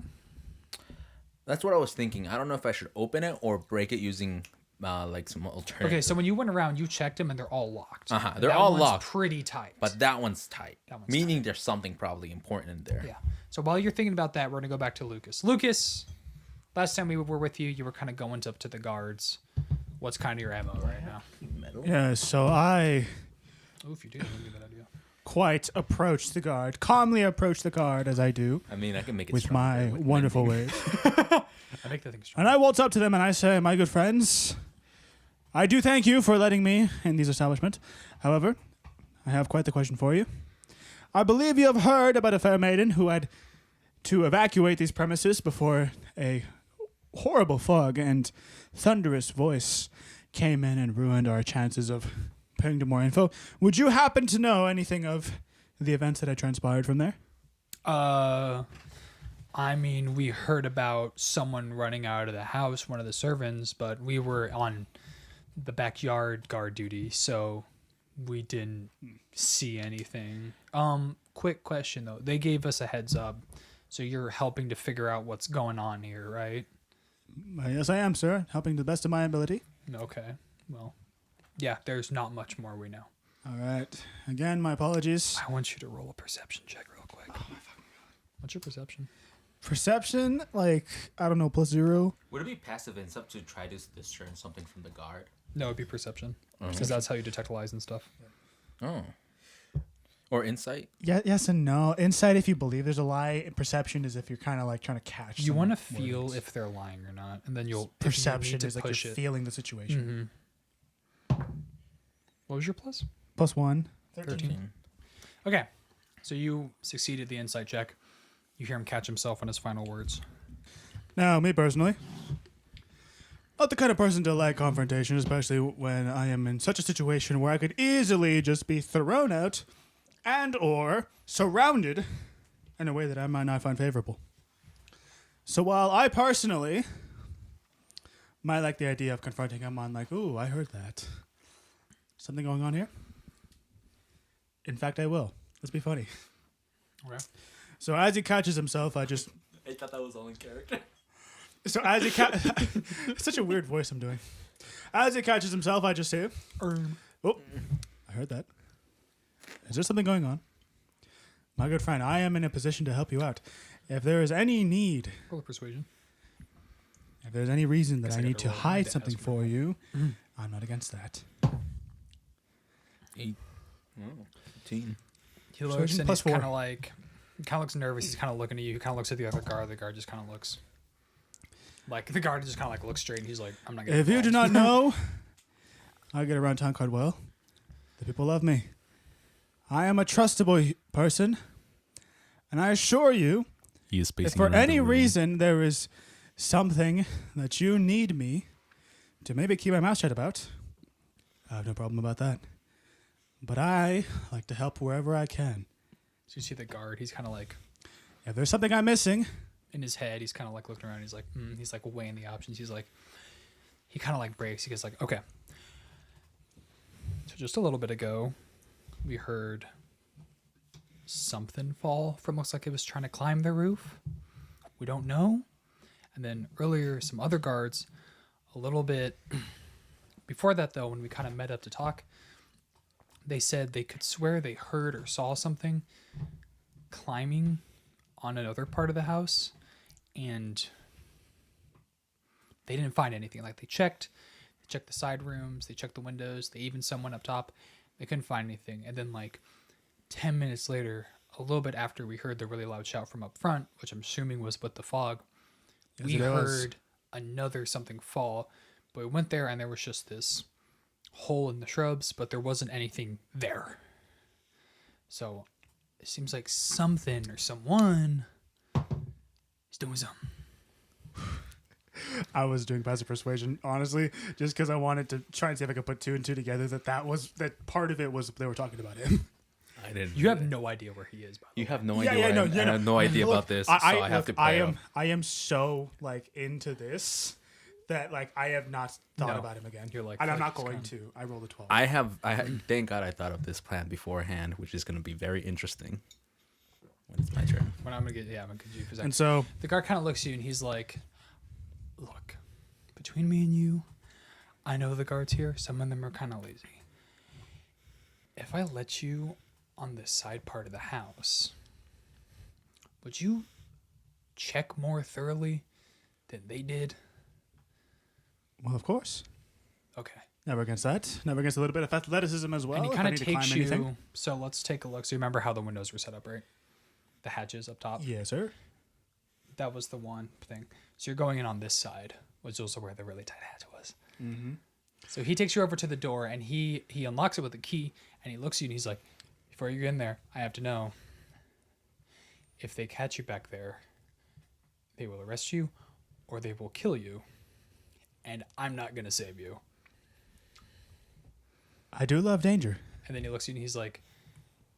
That's what I was thinking. I don't know if I should open it or break it using like some alternative. Okay, so when you went around, you checked them, and they're all locked. And they're that all one's locked. pretty tight. But that one's tight. That one's meaning there's something probably important in there. Yeah. So while you're thinking about that, we're going to go back to Lucas. Lucas, last time we were with you, you were kind of going up to the guards. What's kind of your ammo right now? Metal? Yeah, so I Oh, if you do, that'd be a good idea. quite approach the guard, calmly approach the guard as I do I mean, I can make it with stronger my with wonderful mending. ways. I make the thing strong. And I waltz up to them and I say, my good friends, I do thank you for letting me in these establishment. However, I have quite the question for you. I believe you have heard about a fair maiden who had to evacuate these premises before a horrible fog and thunderous voice came in and ruined our chances of paying to more info. Would you happen to know anything of the events that had transpired from there? I mean, we heard about someone running out of the house, one of the servants, but we were on the backyard guard duty, so we didn't see anything. Quick question though. They gave us a heads up, so you're helping to figure out what's going on here, right? Yes, I am, sir. Helping to the best of my ability. Okay. Well, Yeah, there's not much more we know. All right. Again, my apologies. I want you to roll a perception check real quick. Oh, my fucking God. What's your perception? Perception, like, I don't know, +0. Would it be passive insight to try to discern something from the guard? No, it'd be perception. Because that's how you detect lies and stuff. Oh. Or insight? Yeah, yes and no. Insight, if you believe there's a lie. Perception is if you're kind of like trying to catch. You want to some feel words. if they're lying or not, and then you'll Perception if you need is to like you're push it. feeling the situation. What was your plus? +1. 13. Okay, so you succeeded the insight check. You hear him catch himself on his final words. Now, me personally, not the kind of person to like confrontation, especially when I am in such a situation where I could easily just be thrown out and or surrounded in a way that I might not find favorable. So while I personally might like the idea of confronting him on like, ooh, I heard that. Something going on here? In fact, I will. Let's be funny. Okay. So as he catches himself, I just... I thought that was all in character. So as he it's such a weird voice I'm doing. As he catches himself, I just say, "Oh, I heard that. Is there something going on? My good friend, I am in a position to help you out. If there is any need, Roll a persuasion. if there's any reason that Guess I I need gotta to roll hide the something estimate for roll. you, I'm not against that." 8. Oh. 15. He looks Persuasion and plus he's 4. kind of like, he kind of looks nervous. He's kind of looking at you. He kind of looks at the other guard. The guard just kind of looks. Like, the guard just kind of like looks straight and he's like, I'm not going to. If you do not know, I get around town quite well. The people love me. I am a trustable person, and I assure you, He is if spacing for around any the room. reason there is something that you need me to maybe keep my mouth shut about, I have no problem about that. But I like to help wherever I can. So you see the guard. He's kind of like, If there's something I'm missing, in his head, he's kind of like looking around. He's like, he's like weighing the options. He's like, he kind of like breaks. He gets like, okay. So just a little bit ago, we heard something fall from, looks like it was trying to climb the roof. We don't know. And then earlier, some other guards, a little bit before that though, when we kind of met up to talk, they said they could swear they heard or saw something climbing on another part of the house, and they didn't find anything. Like, they checked the side rooms, they checked the windows, they even someone up top. They couldn't find anything. And then like 10 minutes later, a little bit after we heard the really loud shout from up front, which I'm assuming was with the fog, we it was. heard another something fall. But we went there and there was just this hole in the shrubs, but there wasn't anything there. So it seems like something or someone is doing something. I was doing passive persuasion, honestly, just because I wanted to try and see if I could put 2 and 2 together. That part of it was they were talking about him. I didn't. You have no idea where he is, by the You way. have no Yeah, idea. yeah, no, and yeah, I no. have no idea Look, about this, so I have to play him. I am so like into this that like I have not thought No. about him again. You're like, and I'm fuck not this going guy. to. I rolled a 12. Thank God I thought of this plan beforehand, which is going to be very interesting when it's my turn. When I'm gonna get you for a second. And so The guard kind of looks at you and he's like, "Look, between me and you, I know the guards here. Some of them are kind of lazy. If I let you on this side part of the house, would you check more thoroughly than they did?" well, of course, Okay. never against that. Never against a little bit of athleticism as well. And he if I kind of need to takes climb you. anything. So let's take a look. So you remember how the windows were set up, right? The hatches up top. Yes, sir. That was the one thing. So you're going in on this side, which is also where the really tight hatch was. Mm-hmm. So he takes you over to the door and he unlocks it with a key, and he looks at you and he's like, "Before you get in there, I have to know if they catch you back there, they will arrest you or they will kill you, and I'm not gonna save you." I do love danger. And then he looks at you and he's like,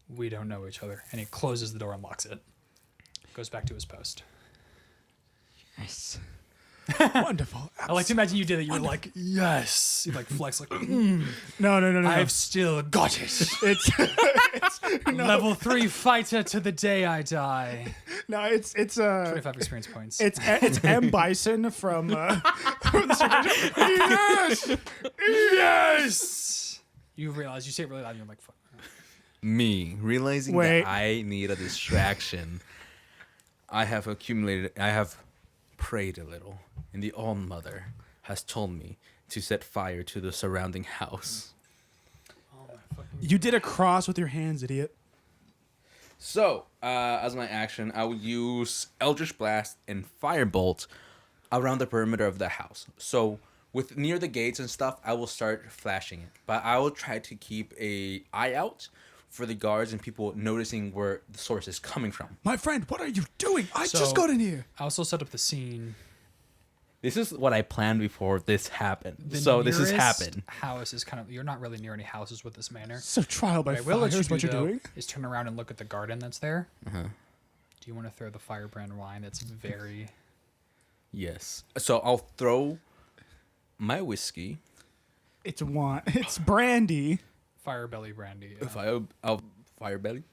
"We don't know each other," and he closes the door and locks it. Goes back to his post. Yes. Wonderful. I like to imagine you did it. You were like, "Yes." You like flex like, No. "I've still got it." It's Level 3 fighter to the day I die. no. It's 25 experience points. It's M. Bison from the Yes. Yes. You realize you say it really loud. And you're like, fuck. Me realizing Wait. that I need a distraction. I have prayed a little, and the All Mother has told me to set fire to the surrounding house. You did a cross with your hands, idiot. So, as my action, I will use Eldritch Blast and Firebolt around the perimeter of the house. So, with near the gates and stuff, I will start flashing it. But I will try to keep a eye out for the guards and people noticing where the source is coming from. My friend, what are you doing? I So- just got in here. I also set up the scene. This is what I planned before this happened. The So this has nearest happened. House is kind of, you're not really near any houses with this manor. So trial by What I will fire let you is what do, you're though, doing? is turn around and look at the garden that's there. Uh-huh. Do you want to throw the firebrand wine? That's very... Yes. So I'll throw my whiskey. It's wine. It's brandy. Firebelly brandy. If I'll fire belly.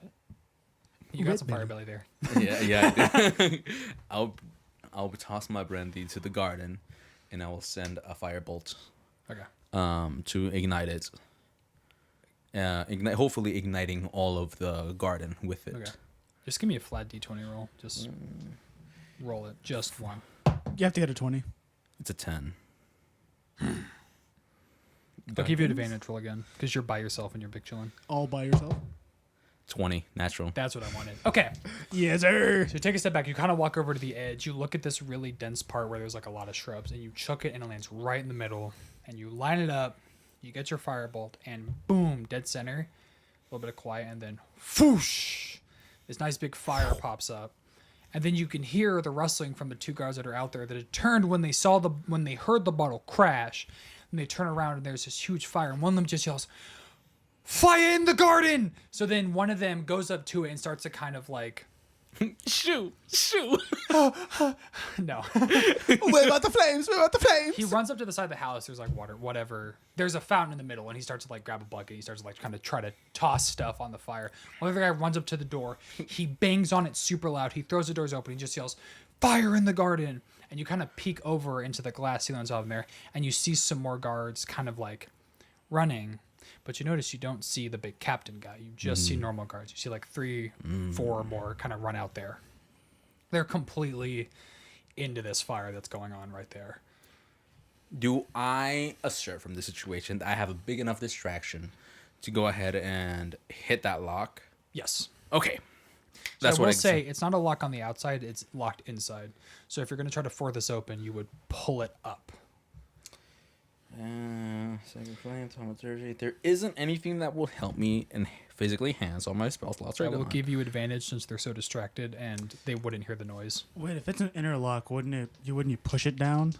You got Red some belly. fire belly there. Yeah, I did. I'll toss my brandy to the garden, and I will send a firebolt Okay. to ignite it. Hopefully igniting all of the garden with it. Okay. Just give me a flat d20 roll. Just roll it. Just one. You have to get a 20. It's a 10. I'll give you an advantage roll again because you're by yourself and you're big chilling. All by yourself? 20 natural. That's what I wanted. Okay. Yes, sir. So you take a step back. You kind of walk over to the edge. You look at this really dense part where there's like a lot of shrubs, and you chuck it, and it lands right in the middle. And you line it up. You get your firebolt, and boom, dead center. A little bit of quiet, and then whoosh, this nice big fire pops up. And then you can hear the rustling from the two guards that are out there that had turned when they heard the bottle crash. And they turn around, and there's this huge fire, and one of them just yells, "Fire in the garden!" So then one of them goes up to it and starts to kind of like, Shoot! no. Where about the flames? Where about the flames? He runs up to the side of the house. There's like water, whatever. There's a fountain in the middle, and he starts to like grab a bucket. He starts to like kind of try to toss stuff on the fire. One other guy runs up to the door. He bangs on it super loud. He throws the doors open. He just yells, "Fire in the garden!" And you kind of peek over into the glass ceilings of there, and you see some more guards kind of like running. But you notice you don't see the big captain guy. You just see normal guards. You see like 3, 4 more kind of run out there. They're completely into this fire that's going on right there. Do I assert from this situation that I have a big enough distraction to go ahead and hit that lock? Yes. Okay. So That's I what will I say it's not a lock on the outside, it's locked inside. So if you're going to try to force this open, you would pull it up. Second flame, thaumaturgy. There isn't anything that will help me and physically hands on my spell slots I right will now. give you advantage since they're so distracted and they wouldn't hear the noise. Wait, if it's an interlock, wouldn't you push it down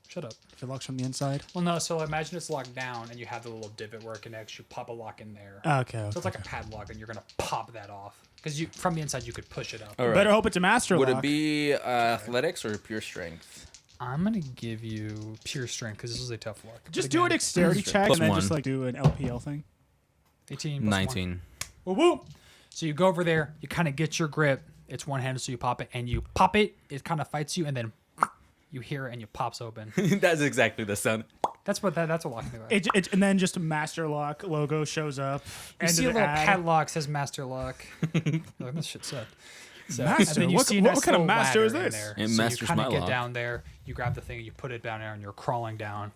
Shut up. if it locks from the inside? Well, no, so imagine it's locked down and you have the little divot where it connects. You pop a lock in there. Okay. So it's like a padlock and you're going to pop that off. Because from the inside, you could push it up. All right. Better hope it's a master Would lock. it be athletics or pure strength? I'm going to give you pure strength because this is a tough lock. Just But do a again, dexterity check Plus and then one. just like do an LPL thing. 18 plus 19. 1. Woo woo. So you go over there, you kind of get your grip. It's one-handed, so you pop it, and you pop it. It kind of fights you, and then you hear it, and it pops open. That's exactly the sound. That's what locking like. And then just a master lock logo shows up. You End see a of the little ad. padlock says master lock. Like, this shit sucked. So, Master? and then you What- see a what nice kind of little master is ladder in this? there. It So masters you kind my of get lock. down there, you grab the thing, you put it down there, and you're crawling down.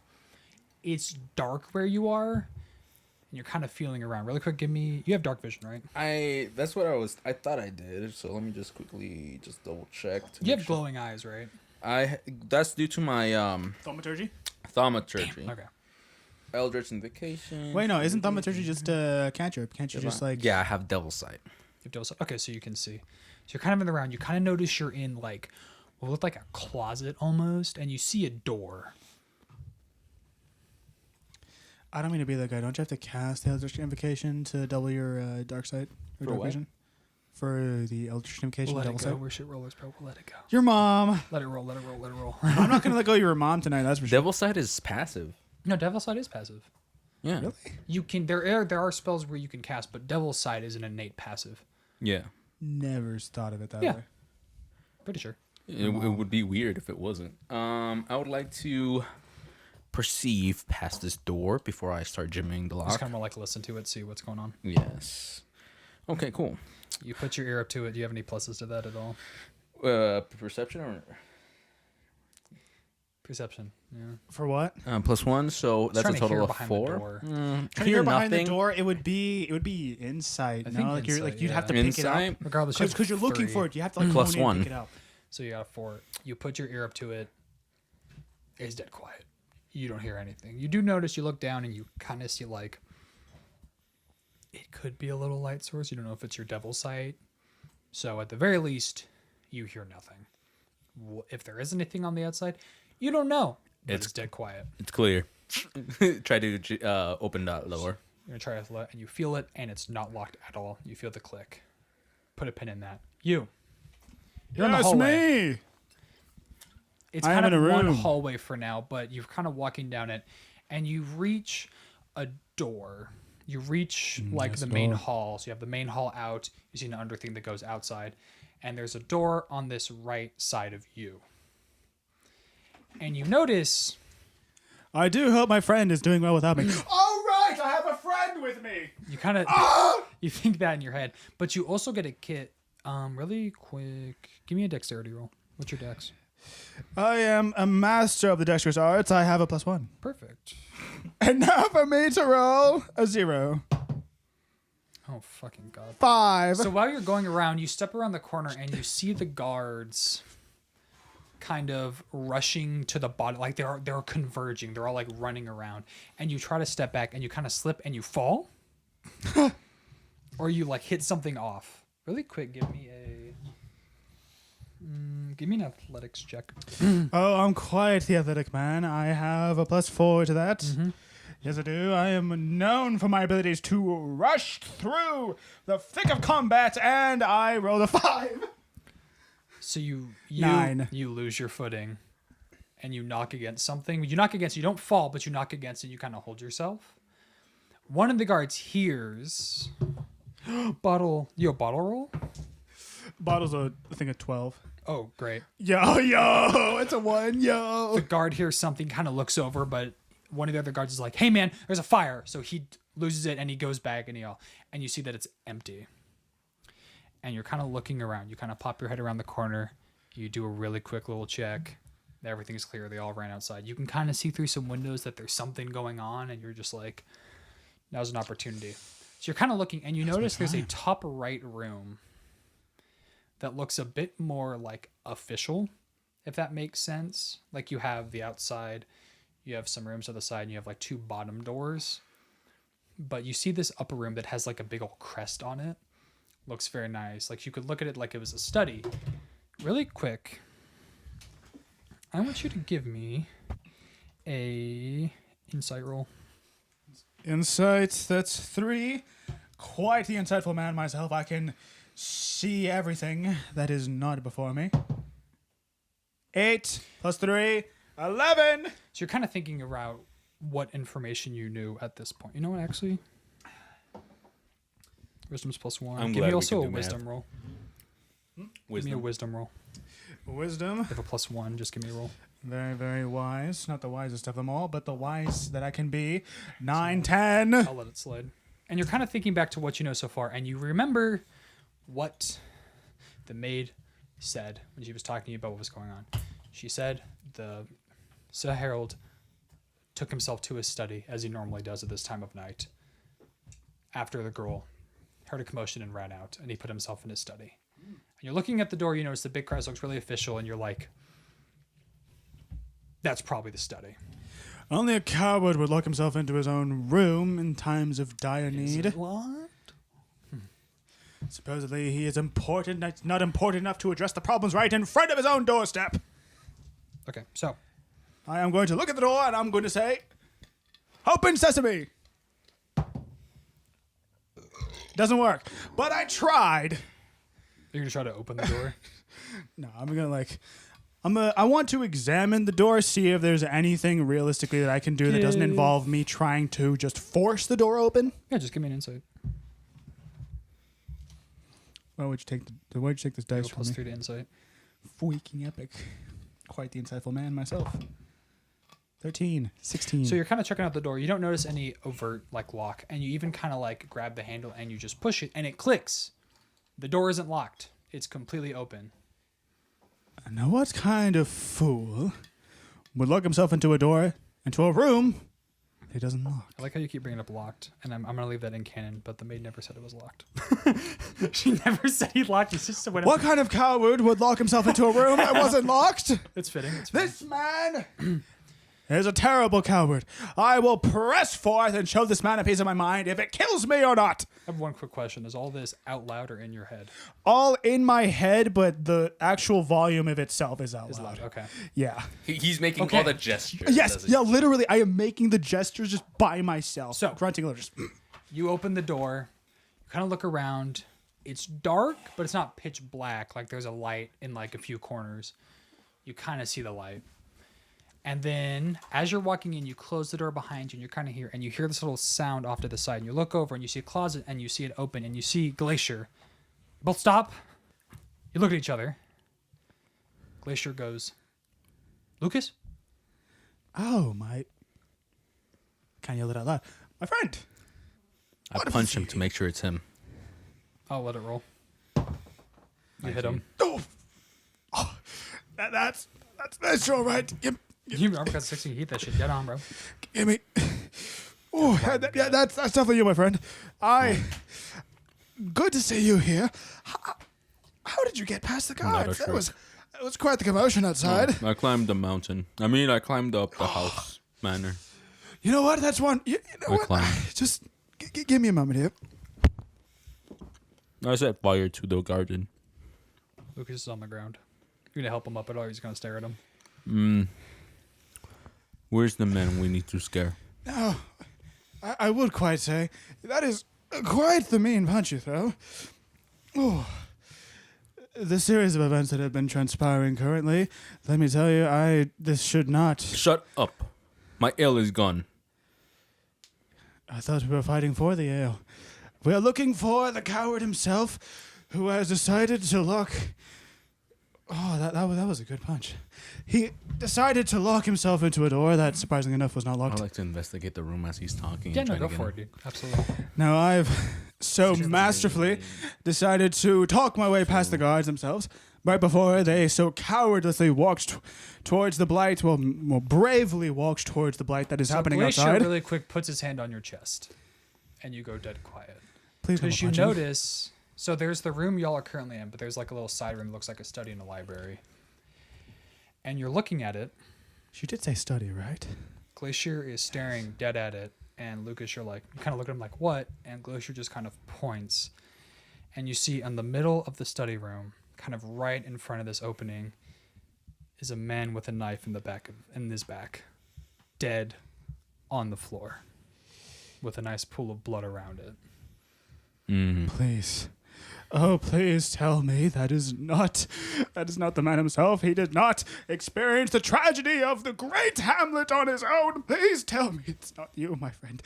It's dark where you are, and you're kind of feeling around. Really quick, you have dark vision, right? That's what I thought I did. So let me just quickly double check. You have glowing eyes, right? That's due to my Thaumaturgy? thaumaturgy. Okay. Eldritch Invocation. Wait, no, isn't thaumaturgy just a cantrip? Can't you just like... Yeah, I have Devil Sight. Okay, so you can see. So you're kind of in the round. You kind of notice you're in like what looked like a closet almost, and you see a door. I don't mean to be that guy. Don't you have to cast the Eldritch Invocation to double your dark sight or For dark what? vision? For the Eldritch Invocation Let it double go. sight? We're shit rollers, bro. We'll let it go. Your mom. Let it roll. Let it roll. Let it roll. I'm not going to let go of your mom tonight, that's for sure. Devil Sight is passive. No, Devil's Sight is passive. Yeah. Really? You can there are spells where you can cast, but Devil's Sight is an innate passive. Yeah. Never thought of it that Yeah. way. Pretty sure. It would be weird if it wasn't. I would like to perceive past this door before I start jimmying the Just lock. kind of more like listen to it, see what's going on. Yes. Okay, cool. You put your ear up to it. Do you have any pluses to that at all? Perception or Perception. Yeah. For what? +1, so that's a trying to hear total of behind the 4. door. Trying to Hear hear behind nothing. the door, it would be insight. I No, think like you're like insight, you'd have to yeah. pick it up Insight. Regardless, you have because you're looking 3. for it. You have to like Plus hone in and 1. pick it up. So you got 4. You put your ear up to it. It's dead quiet. You don't hear anything. You do notice. You look down and you kind of see like it could be a little light source. You don't know if it's your devil sight. So at the very least, you hear nothing. If there is anything on the outside, you don't know. But it's dead quiet. It's clear. Try to open that door. You're gonna try to let, and you feel it, and it's not locked at all. You feel the click. Put a pin in that. You're in the Yes, hallway. me. It's I kind am of in a one room. hallway for now, but you're kind of walking down it, and you reach a door. You reach like yes, the main door. hall. So you have the main hall out. You see an under thing that goes outside, and there's a door on this right side of you. And you notice I do hope my friend is doing well without me. All right, I have a friend with me. you kind of you think that in your head, but you also get a kit. Really quick, give me a dexterity roll. What's your dex? I am a master of the dexterous arts. I have a +1. Perfect. And now for me to roll a 0. Oh fucking god. 5. So while you're going around, you step around the corner and you see the guards kind of rushing to the bottom, like they're converging. They're all like running around, and you try to step back and you kind of slip and you fall, or you like hit something off. Really quick, give me an athletics check. Oh, I'm quite the athletic man. I have a +4 to that. Yes, I do. I am known for my abilities to rush through the thick of combat, and I rolled a 5. So you 9. you lose your footing, and you knock against something. You knock against. You don't fall, but you knock against it. You kind of hold yourself. One of the guards hears bottle. You a bottle roll? Bottle's a thing of 12. Oh, great. Yo, it's a 1, yo. The guard hears something, kind of looks over, but one of the other guards is like, "Hey, man, there's a fire." So he loses it and he goes back and and you see that it's empty. And you're kind of looking around. You kind of pop your head around the corner. You do a really quick little check. Everything's clear. They all ran outside. You can kind of see through some windows that there's something going on, and you're just like, now's an opportunity. So you're kind of looking, and you notice there's a top right room that looks a bit more like official, if that makes sense. Like you have the outside, you have some rooms to the side, and you have like 2 bottom doors. But you see this upper room that has like a big old crest on it. Looks very nice. Like you could look at it like it was a study. Really quick, I want you to give me a insight roll. Insight, that's 3. Quite the insightful man myself. I can see everything that is not before me. 8 + 3, 11. So you're kind of thinking about what information you knew at this point. You know what, actually? Wisdom's +1. I'm Give glad me we also can a do math. wisdom roll. Give me a Wisdom. wisdom roll. Wisdom. If a +1, just give me a roll. Very, very wise. Not the wisest of them all, but the wise that I can be. 9, 10. I'll let it slide. And you're kind of thinking back to what you know so far, and you remember what the maid said when she was talking to you about what was going on. She said the Sir Harold took himself to his study, as he normally does at this time of night, after the girl heard a commotion and ran out, and he put himself in his study. And you're looking at the door, you notice the big crest looks really official, and you're like, that's probably the study. Only a coward would lock himself into his own room in times of dire need. What? Supposedly he is important, not important enough to address the problems right in front of his own doorstep. Okay, so I am going to look at the door and I'm going to say, "Open sesame." Doesn't work, but I tried. you're gonna try to open the door. No, I'm gonna I want to examine the door, see if there's anything realistically that I can do that doesn't involve me trying to just force the door open. Yeah, just give me an insight. Why'd you take this dice from me? +3 to insight. Freaking epic. Quite the insightful man myself. 13, 16. So you're kind of checking out the door. You don't notice any overt like lock, and you even kind of like grab the handle and you just push it, and it clicks. The door isn't locked. It's completely open. Now, what kind of fool would lock himself into a room he doesn't lock? I like how you keep bringing up locked, and I'm gonna leave that in canon. But the maid never said it was locked. She never said he locked. He just went. What kind of coward would lock himself into a room that wasn't locked? It's fitting. It's fitting. This man is a terrible coward. I will press forth and show this man a piece of my mind if it kills me or not. I have one quick question: is all this out loud or in your head? All in my head, but the actual volume of itself is out Is loud. loud. Okay. Yeah. He's making Okay. all the gestures. Yes. doesn't he? Yeah. Literally, I am making the gestures just by myself. So- grunting a little. Just, You open the door. You kind of look around. It's dark, but it's not pitch black. Like there's a light in like a few corners. You kind of see the light. And then as you're walking in, you close the door behind you and you're kind of here and you hear this little sound off to the side and you look over and you see a closet and you see it open and you see Glacier. Both stop. You look at each other. Glacier goes, Lucas? oh my! Can you let out loud, my friend? I punch him to make sure it's him. I'll let it roll. You hit him. Oh, that's all right. You got 16 heat that shit dead on, bro. Give me. Oh, yeah, that's definitely you, my friend. Good to see you here. How did you get past the Not a guards? That trick. was quite the commotion outside. I climbed the mountain. I climbed up the house manor. You know what? That's one. You know I what? climbed. Just give me a moment here. I set fire to the garden. Lucas is on the ground. You're gonna help him up at all? He's gonna stare at him. Where's the man we need to scare? No, I would quite say that is quite the mean punch you throw. Oh, the series of events that have been transpiring currently. Let me tell you, this should not. Shut up. My ale is gone. I thought we were fighting for the ale. We are looking for the coward himself, who has decided to lock. Oh, that was a good punch. He decided to lock himself into a door that, surprisingly enough, was not I locked. like to investigate the room as he's talking. Yeah, and no, try go to get for him. it, dude. Absolutely. Now I've so masterfully decided to talk my way past the guards themselves right before they so cowardly walked towards the blight. Well, bravely walked towards the blight that is happening Glacier outside. really quick puts his hand on your chest, and you go dead quiet. Please, Because don't you punch me. notice, so there's the room y'all are currently in, but there's like a little side room that looks like a study in a library. And you're looking at it. She did say study, right? Glacier is staring dead at it, and Lucas, you're like, you kind of look at him like, what? And Glacier just kind of points. And you see in the middle of the study room, kind of right in front of this opening, is a man with a knife in his back, dead on the floor, with a nice pool of blood around it. Please. Oh, please tell me that is not the man himself. He did not experience the tragedy of the great Hamlet on his own. Please tell me it's not you, my friend.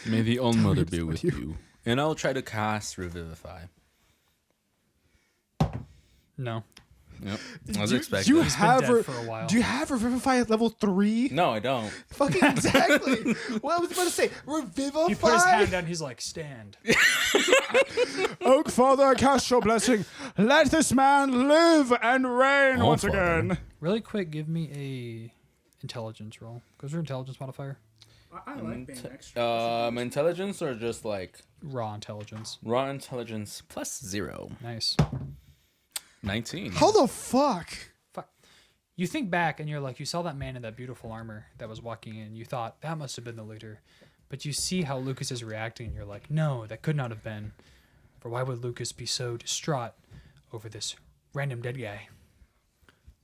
May the All Mother be it's with not you. And I'll try to cast Revivify. No. Yep. I was expecting. You that. He's been have dead for a while. Do you have Revivify at level 3? No, I don't. Fucking exactly. What I was about to say. Revivify. He put his hand down. He's like, stand. Oak Father, I cast your blessing. Let this man live and reign Oh, once Father. again. Really quick, give me a intelligence roll. Goes your intelligence modifier? I like being extra. Intelligence or just like Raw intelligence. raw intelligence plus 0. Nice. 19. How the fuck? Fuck. You think back and you're like, you saw that man in that beautiful armor that was walking in. You thought that must have been the leader. But you see how Lucas is reacting and you're like, no, that could not have been. For why would Lucas be so distraught over this random dead guy?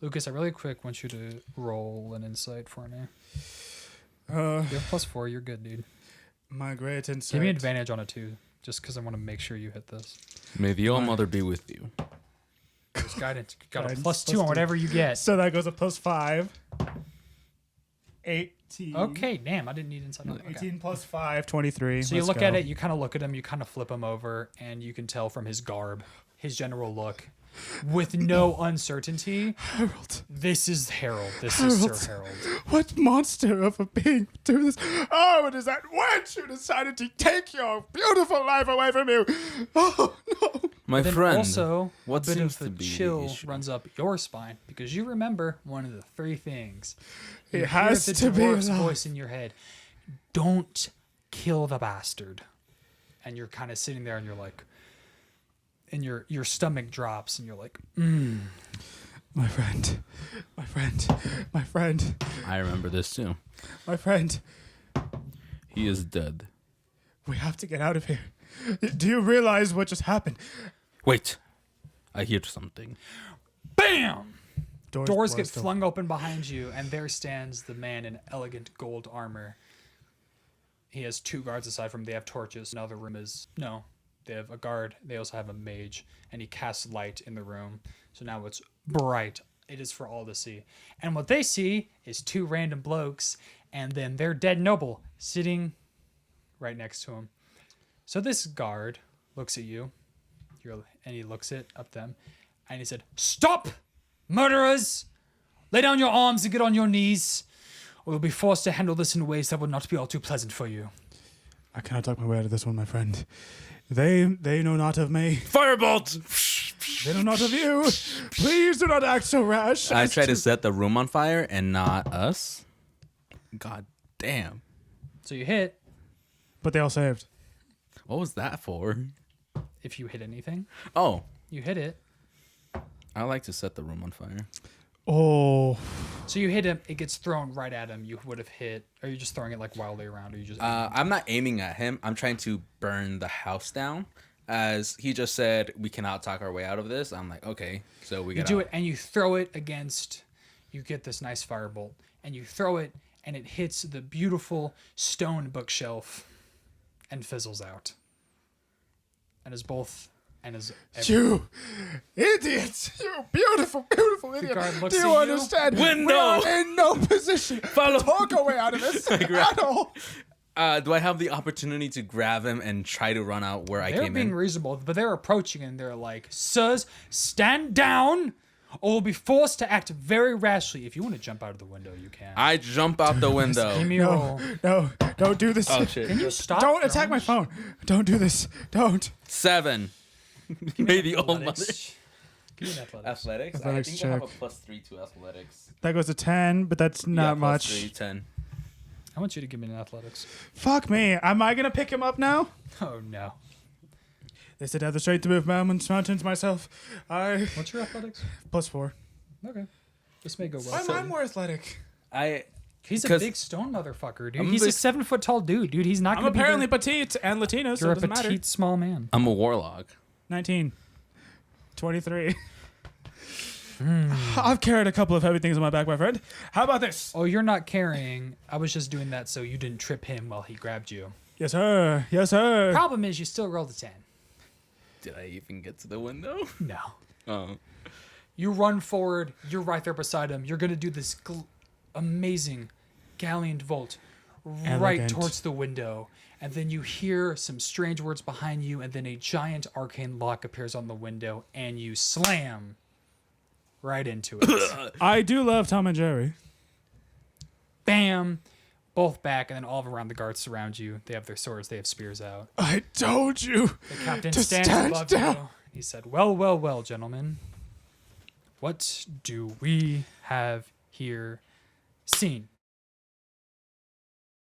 Lucas, I really quick want you to roll an insight for me. You have +4, you're good, dude. My great insight. Give me advantage on it too, just because I want to make sure you hit this. May the All Mother be with you. There's guidance. You got a Guidance, +2 on whatever you get. So that goes a +5. 18. Okay, damn, I didn't need insight. on it. Okay. 18 plus 5, 23. So you Let's look go. at it, you kind of look at him, you kind of flip him over, and you can tell from his garb, his general look, with no uncertainty. Harold. This is Harold. This is Harold. Sir Harold. What monster of a being would do this? Oh, it is that witch who decided to take your beautiful life away from you. Oh, no. My Then friend, also, what a bit seems of a to be the chill issue? runs up your spine because you remember one of the three things. It You has hear the to be dwarf's love. voice in your head. Don't kill the bastard. And you're kind of sitting there and you're like, and your stomach drops and you're like, My friend. My friend. My friend. I remember this too. My friend. He is dead. We have to get out of here. Do you realize what just happened? Wait, I hear something. BAM! Doors get closed. flung open behind you, and there stands the man in elegant gold armor. He has two guards aside from him. They have torches. Another room is no. They have a guard. They also have a mage, and he casts light in the room. So now it's bright. It is for all to see. And what they see is two random blokes, and then their dead noble sitting right next to him. So this guard looks at you, and he looks at up them, and he said, "Stop! Murderers! Lay down your arms and get on your knees, or you'll be forced to handle this in ways that will not be all too pleasant for you." I cannot talk my way out of this one, my friend. They know not of me. Firebolt! They know not of you. Please do not act so rash. I try to set the room on fire and not us. God damn. So you hit But they all saved. What was that for? if you hit anything. Oh, You hit it. I like to set the room on fire. Oh. So you hit him. It gets thrown right at him. You would have hit. Are you just throwing it like wildly around? Or you just? I'm not aiming at him. I'm trying to burn the house down. As he just said, we cannot talk our way out of this. I'm like, okay, so we You got do it and you throw it against. You get this nice firebolt and you throw it and it hits the beautiful stone bookshelf and fizzles out. And is both and is. You idiots! You beautiful, beautiful idiot! guard looks Do at you you. understand? Window! We are in no position to talk our way out of this at all. Do I have the opportunity to grab him and try to run out where I They're came being in? reasonable, but they're approaching and they're like, "Sirs, stand down, or will be forced to act very rashly. If you want to jump out of the window, you can." I jump out the Give window. me a roll. No, don't do this. Oh shit! Can you stop? Don't attack my phone. Don't do this. Don't. 7. May the old mother. Athletics. Give me an athletics. Athletics. Athletics I think I have a check. +3 to athletics. That goes to 10, but that's not much. 3, 10. I want you to give me an athletics. Fuck me. Am I gonna pick him up now? Oh no. They said I have the strength to move mountains myself. What's your athletics? +4. Okay. This may go well. Why am I more athletic? He's a 'cause big stone motherfucker, dude. I'm He's a big- 7-foot tall dude. He's not I'm gonna be apparently there. petite and Latino, so You're it a doesn't matter. petite, small man. I'm a warlock. 19. 23. I've carried a couple of heavy things on my back, my friend. How about this? Oh, you're not carrying. I was just doing that so you didn't trip him while he grabbed you. Yes, sir. Yes, sir. Problem is, you still rolled a 10. Did I even get to the window? No. Oh. You run forward. You're right there beside him. You're gonna do this amazing gallant vault right Elegant. towards the window, and then you hear some strange words behind you, and then a giant arcane lock appears on the window, and you slam right into it. I do love Tom and Jerry. Bam! Both back, and then all around the guards surround you. They have their swords. They have spears out. I told you. The captain To stands stand above down. you. He said, "Well, well, well, gentlemen. What do we have here seen?"